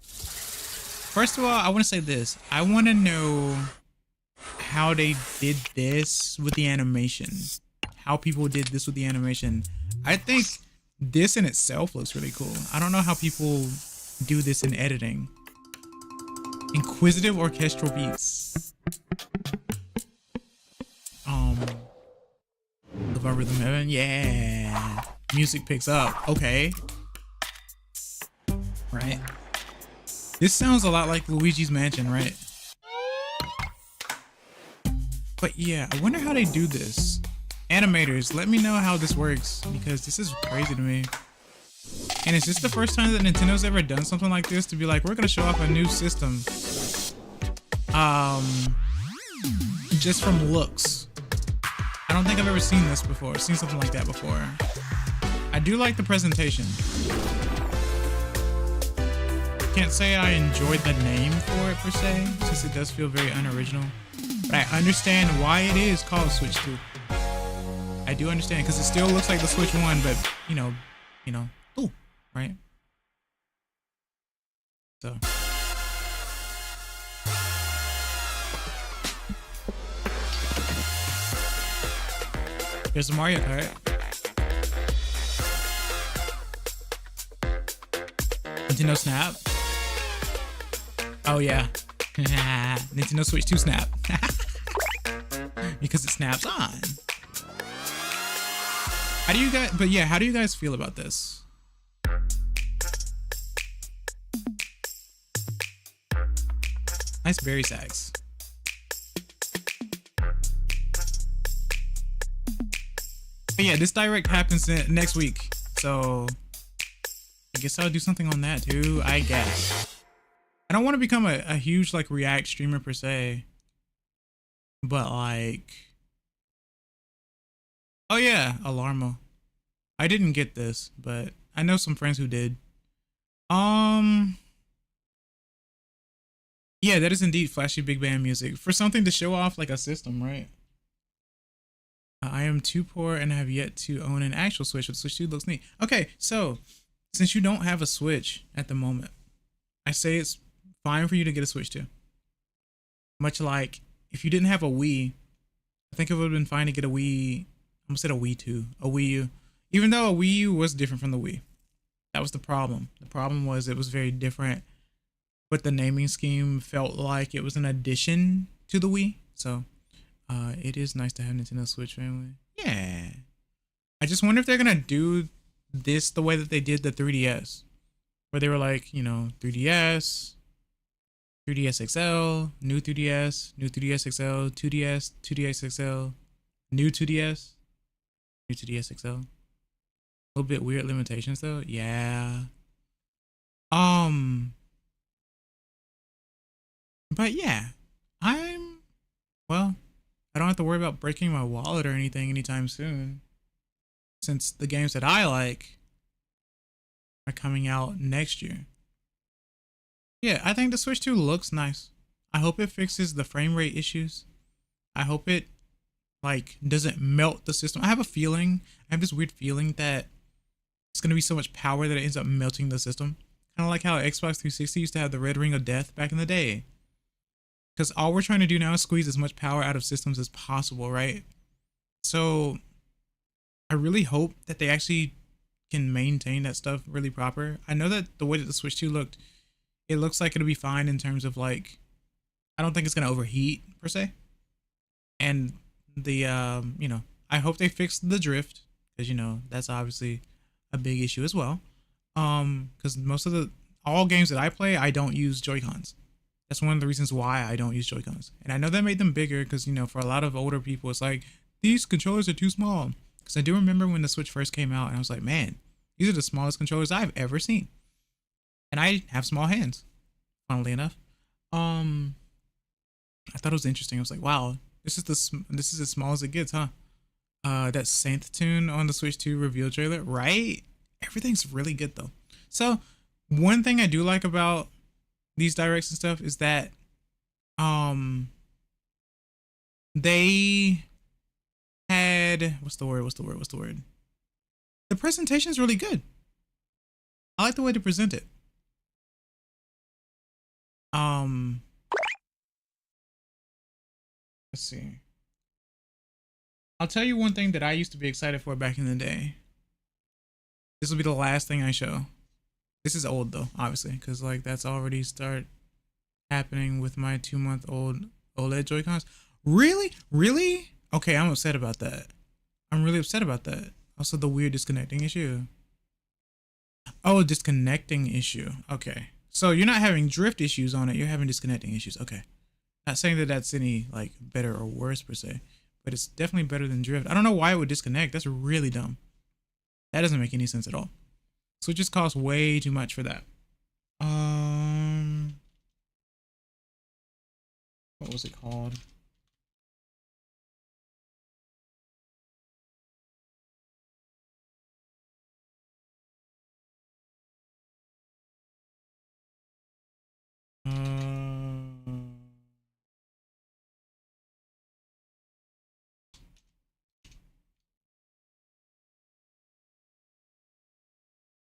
First of all, I want to say this. I want to know how they did this with the animation. How people did this with the animation. I think this in itself looks really cool. I don't know how people do this in editing. Inquisitive orchestral beats. Love our Rhythm Heaven. Yeah. Music picks up. Okay. Right. This sounds a lot like Luigi's Mansion, right? But yeah, I wonder how they do this. Animators, let me know how this works, because this is crazy to me. And is this the first time that Nintendo's ever done something like this, to be like, we're gonna show off a new system just from looks? I don't think I've ever seen this before, seen something like that before. I do like the presentation. Can't say I enjoyed the name for it per se, since it does feel very unoriginal, but I understand why it is called Switch 2. I do understand, because it still looks like the Switch 1, but you know, ooh, right? So here's the Mario Kart. Nintendo Snap. Oh yeah. Nintendo Switch 2 Snap. Because it snaps on. How do you guys, but yeah, how do you guys feel about this? Nice berry sax. But yeah, this direct happens next week, so I guess I'll do something on that too, I guess. I don't want to become a huge like React streamer per se, but like, oh yeah, Alarmo. I didn't get this, but I know some friends who did. Yeah, that is indeed flashy big band music for something to show off like a system, right? I am too poor and have yet to own an actual Switch, but Switch 2 looks neat. Okay, so since you don't have a Switch at the moment, I say it's fine for you to get a Switch 2. Much like if you didn't have a Wii, I think it would have been fine to get a Wii. I almost said a Wii 2, a Wii U. Even though a Wii U was different from the Wii. That was the problem. The problem was it was very different, but the naming scheme felt like it was an addition to the Wii. So it is nice to have Nintendo Switch family. Yeah. I just wonder if they're gonna do this the way that they did the 3DS, where they were like, you know, 3DS, 3DS XL, new 3DS, new 3DS XL, 2DS, 2DS XL, new 2DS, new 2DS XL. A little bit weird limitations though. Yeah. But yeah, well, I don't have to worry about breaking my wallet or anything anytime soon, since the games that I like are coming out next year. Yeah, I think the Switch 2 looks nice. I hope it fixes the frame rate issues. I hope it like doesn't melt the system. I have this weird feeling that it's gonna be so much power that it ends up melting the system. Kind of like how Xbox 360 used to have the red ring of death back in the day. Because all we're trying to do now is squeeze as much power out of systems as possible, right? So I really hope that they actually can maintain that stuff really proper. I know that the way that the Switch 2 looked, it looks like it'll be fine in terms of like, I don't think it's gonna overheat per se. And the I hope they fix the drift, because that's obviously a big issue as well. Because most of all games that I play, I don't use Joy-Cons. That's one of the reasons why I don't use Joy-Cons. And I know that made them bigger because, for a lot of older people, it's like, these controllers are too small. Because I do remember when the Switch first came out, and I was like, man, these are the smallest controllers I've ever seen. And I have small hands, funnily enough. I thought it was interesting. I was like, wow, this is as small as it gets, huh? That synth tune on the Switch 2 reveal trailer, right? Everything's really good though. So one thing I do like about these directs and stuff is that they had what's the word? The presentation is really good. I like the way they present it. Let's see. I'll tell you one thing that I used to be excited for back in the day. This will be the last thing I show. This is old though, obviously, because like that's already start happening with my 2-month-old OLED Joy-Cons. Really? Okay, I'm upset about that. I'm really upset about that. Also, the weird disconnecting issue. Oh, disconnecting issue. Okay. So you're not having drift issues on it. You're having disconnecting issues. Okay. Not saying that that's any like better or worse per se, but it's definitely better than drift. I don't know why it would disconnect. That's really dumb. That doesn't make any sense at all. Switches cost way too much for that. What was it called?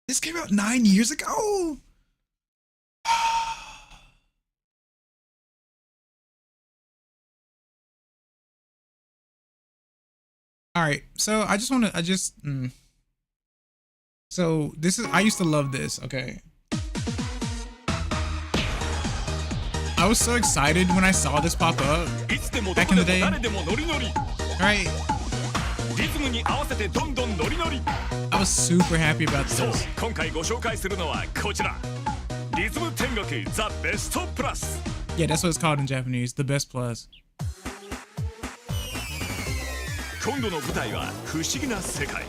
This came out 9 years ago. All right, so so this is, I used to love this, okay. I was so excited when I saw this pop up back in the day. Right? I was super happy about this. Yeah, that's what it's called in Japanese, the best plus. 今度の舞台は不思議な世界。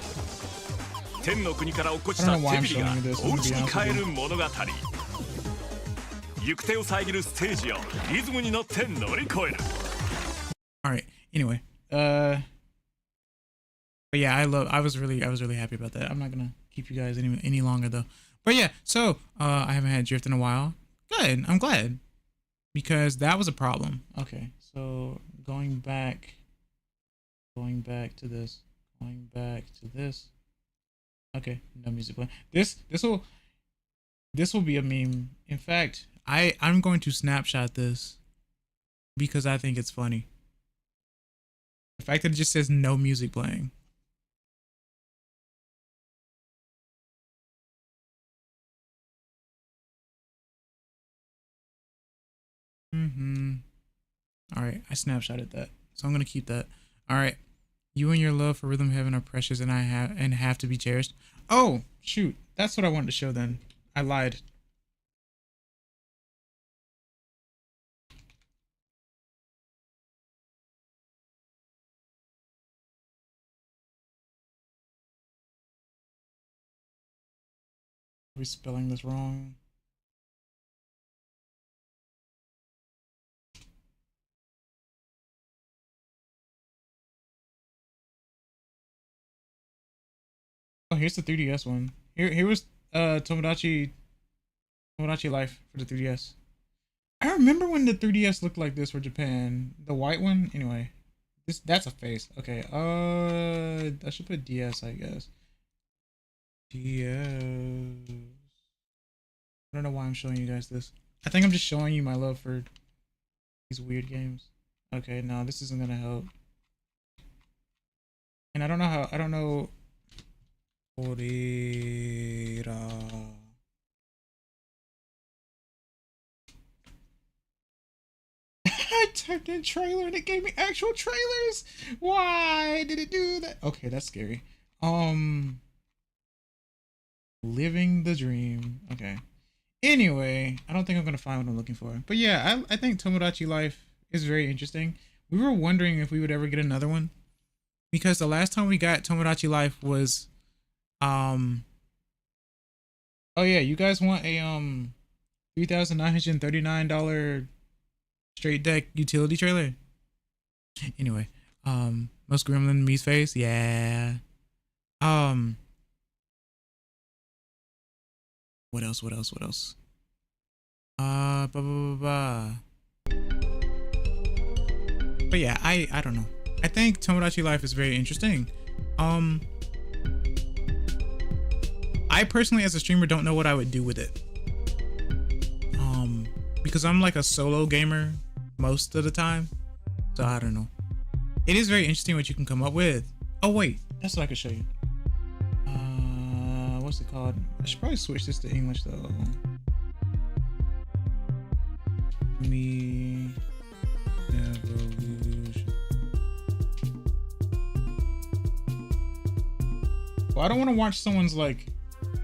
天の国から落っこちたテビリがお家に帰る物語。行く手を遮るステージをリズムに乗って乗り越える。Alright, anyway. But yeah, I was really happy about that. I'm not gonna keep you guys any longer though. But yeah, so I haven't had drift in a while. Good, I'm glad. Because that was a problem. Okay, so going back to this. Okay, no music playing. This will be a meme. In fact, I'm going to snapshot this because I think it's funny. The fact that it just says no music playing. All right, I snapshotted that, so I'm gonna keep that. All right, you and your love for Rhythm Heaven are precious, and have to be cherished. Oh shoot, that's what I wanted to show. Then I lied. Are we spelling this wrong? Oh, here's the 3DS one. Here was Tomodachi Life for the 3DS. I remember when the 3DS looked like this for Japan. The white one. Anyway, that's a face. Okay. I should put DS, I guess. DS. I don't know why I'm showing you guys this. I think I'm just showing you my love for these weird games. Okay, no, this isn't gonna help. And I don't know. Orira. I typed in trailer and it gave me actual trailers. Why did it do that? Okay, that's scary. Living the dream. Okay. Anyway, I don't think I'm gonna find what I'm looking for. But yeah, I think Tomodachi Life is very interesting. We were wondering if we would ever get another one, because the last time we got Tomodachi Life was oh yeah, you guys want a $3,939 straight deck utility trailer? Anyway, most gremlin me's face, yeah. What else? But yeah, I don't know. I think Tomodachi Life is very interesting. I personally, as a streamer, don't know what I would do with it. Because I'm like a solo gamer most of the time, so I don't know. It is very interesting what you can come up with. Oh wait, that's what I could show you. What's it called? I should probably switch this to English though. Me evolution. Well, I don't want to watch someone's like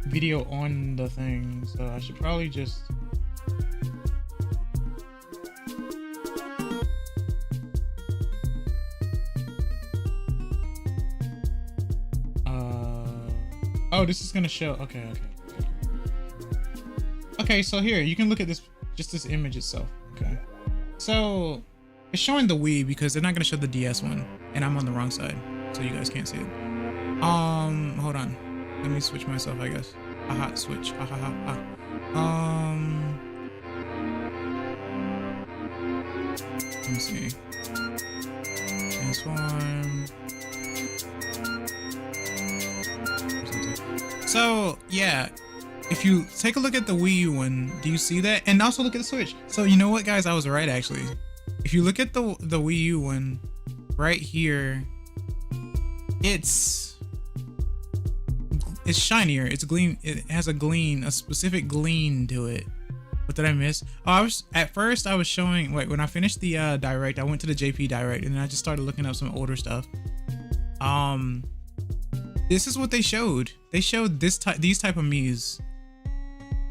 video on the thing, so I should probably just oh, this is gonna show. Okay, so here you can look at this, just this image itself. Okay, so it's showing the Wii because they're not gonna show the DS one, and I'm on the wrong side, so you guys can't see it. Hold on, let me switch myself, I guess. Aha, switch. Let me see. Transform. So yeah, if you take a look at the Wii U one, do you see that? And also look at the Switch. So you know what, guys, I was right actually. If you look at the Wii U one right here, it's shinier. It's gleam. It has a specific gleam to it. What did I miss? Oh, at first I was showing. Wait, when I finished the direct, I went to the JP direct and then I just started looking up some older stuff. This is what they showed. They showed these type of Mii's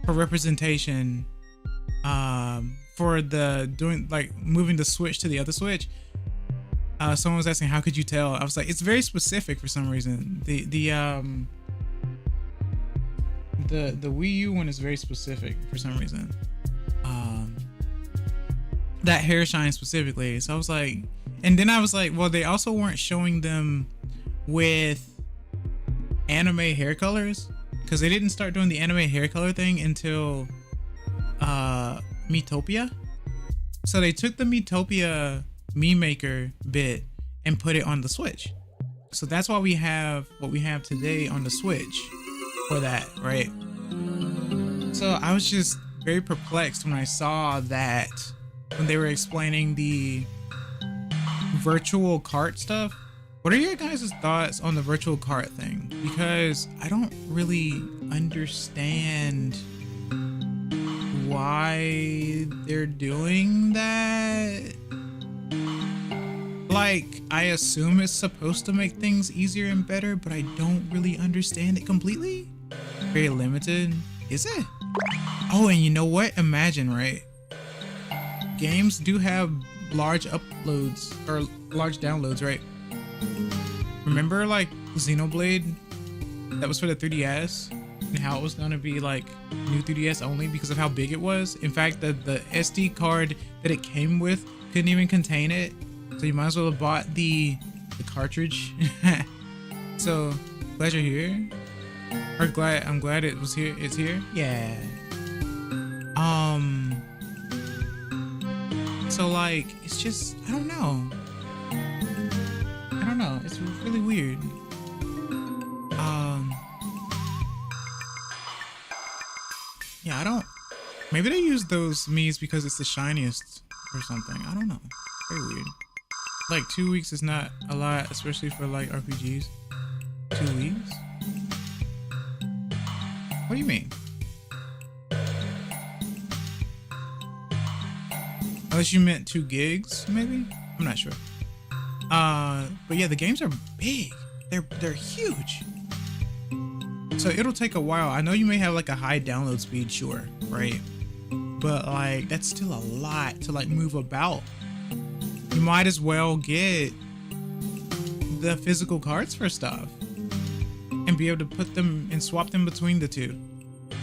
for representation, for moving the Switch to the other Switch. Someone was asking, how could you tell? I was like, it's very specific for some reason. The Wii U one is very specific for some reason. That hair shine specifically. So I was like, and then I was like, well, they also weren't showing them with anime hair colors, because they didn't start doing the anime hair color thing until Miitopia. So they took the Miitopia Mii Maker bit and put it on the Switch. So that's why we have what we have today on the Switch for that, right? So I was just very perplexed when I saw that when they were explaining the virtual cart stuff. What are your guys' thoughts on the virtual cart thing? Because I don't really understand why they're doing that. Like, I assume it's supposed to make things easier and better, but I don't really understand it completely. Very limited. Is it? Oh, and you know what? Imagine, right? Games do have large uploads or large downloads, right? Remember like Xenoblade that was for the 3DS and how it was gonna be like new 3DS only because of how big it was? In fact, the SD card that it came with couldn't even contain it, so you might as well have bought the cartridge. So glad you're here. Or I'm glad it was here. It's here. Yeah. So like, it's just, I don't know. It's really weird. Yeah, I don't, maybe they use those Miis because it's the shiniest or something. I don't know. Very weird. Like 2 weeks is not a lot, especially for like RPGs. 2 weeks? What do you mean? Unless you meant 2 gigs, maybe? I'm not sure. But yeah, the games are big. They're huge. So it'll take a while. I know you may have like a high download speed, sure, right? But like, that's still a lot to like move about. You might as well get the physical cards for stuff and be able to put them and swap them between the two.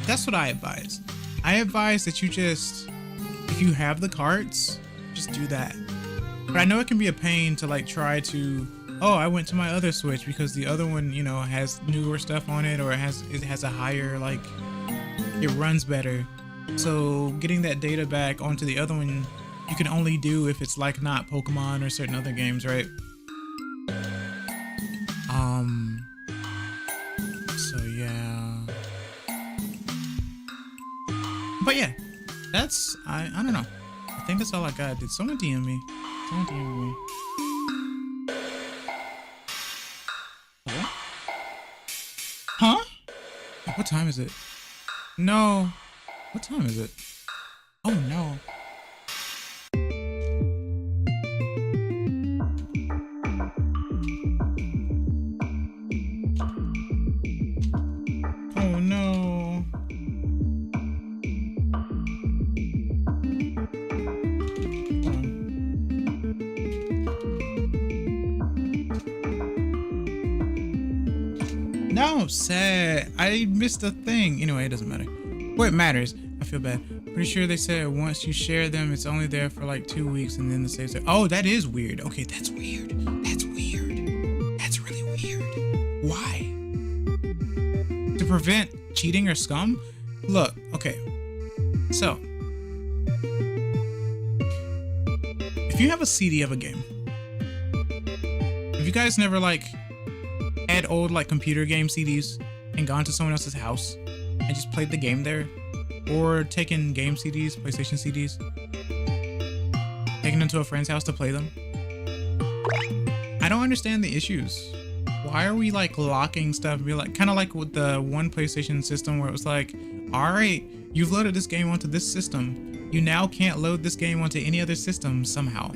That's what I advise. I advise that you just, if you have the cards, just do that. But I know it can be a pain to like try to, oh, I went to my other Switch because the other one, you know, has newer stuff on it, or it has a higher, like, it runs better. So getting that data back onto the other one, you can only do if it's like not Pokemon or certain other games, right? So yeah. But yeah, that's, I don't know. I think that's all I got. Did someone DM me? Someone DM me. What? Huh? What time is it? No. What time is it? Oh no. Oh no. No, sad. I missed a thing. Anyway, it doesn't matter. Well, it matters. I feel bad. Pretty sure they said once you share them, it's only there for like 2 weeks and then the saves are. Oh, that is weird. Okay, that's weird. That's weird. That's really weird. Why? To prevent cheating or scum? Look, okay. So, if you have a CD of a game, if you guys never like had old like computer game CDs and gone to someone else's house and just played the game there, or taken game CDs, PlayStation CDs, taken them to a friend's house to play them, I don't understand the issues. Why are we like locking stuff? Be like, kind of like with the one PlayStation system where it was like, all right, you've loaded this game onto this system. You now can't load this game onto any other system somehow.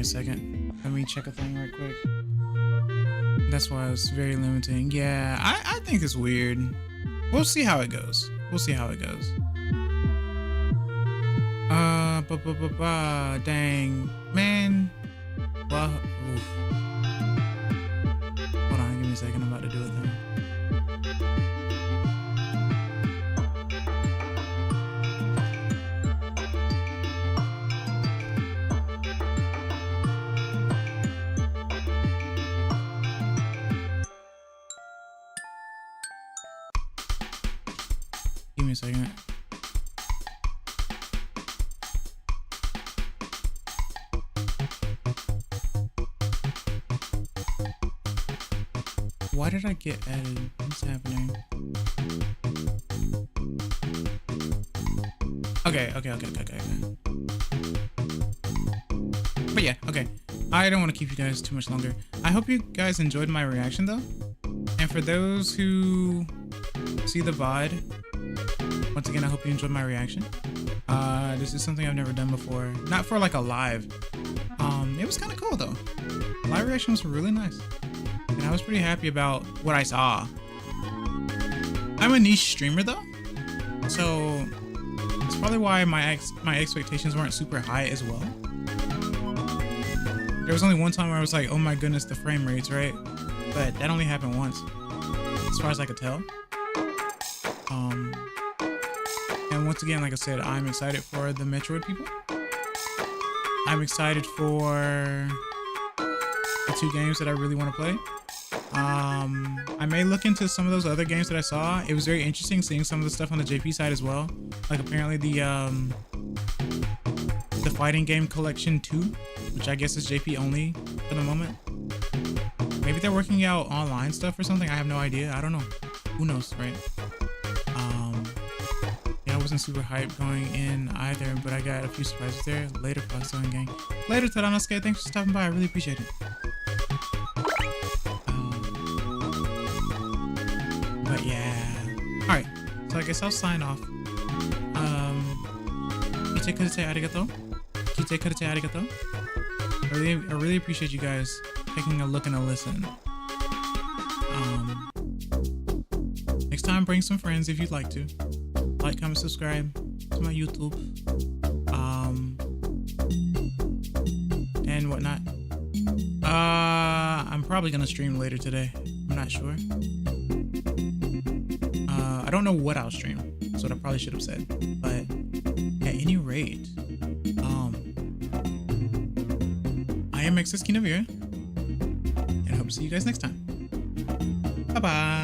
Second, let me check a thing right quick. That's why it's very limiting. Yeah, I think it's weird. We'll see how it goes. We'll see how it goes. Dang, man. Well, oof. Hold on, give me a second. I'm about to do a thing. Give me a second. Why did I get added? What's happening? Okay. But yeah, okay. I don't want to keep you guys too much longer. I hope you guys enjoyed my reaction though. And for those who see the VOD, once again, I hope you enjoyed my reaction. This is something I've never done before. Not for like a live. It was kind of cool though. Live reaction was really nice. And I was pretty happy about what I saw. I'm a niche streamer though. So it's probably why my expectations weren't super high as well. There was only one time where I was like, oh my goodness, the frame rates, right? But that only happened once, as far as I could tell. And once again, like I said, I'm excited for the Metroid people. I'm excited for the 2 games that I really want to play. I may look into some of those other games that I saw. It was very interesting seeing some of the stuff on the JP side as well. Like apparently the fighting game collection 2, which I guess is JP only for the moment. Maybe they're working out online stuff or something. I have no idea. I don't know. Who knows, right? Yeah, I wasn't super hyped going in either, but I got a few surprises there. Later, Foxtelling Gang. Later, Tadanosuke. Thanks for stopping by. I really appreciate it. But yeah. Alright. So I guess I'll sign off. Kite kurete arigato. Kite kurete arigato. I really appreciate you guys taking a look and a listen. Next time, bring some friends if you'd like to. Like, comment, subscribe to my YouTube. And whatnot. I'm probably gonna stream later today. I'm not sure. I don't know what I'll stream. That's what I probably should have said. But at any rate, I am Kina Vira, and I hope to see you guys next time. Bye bye.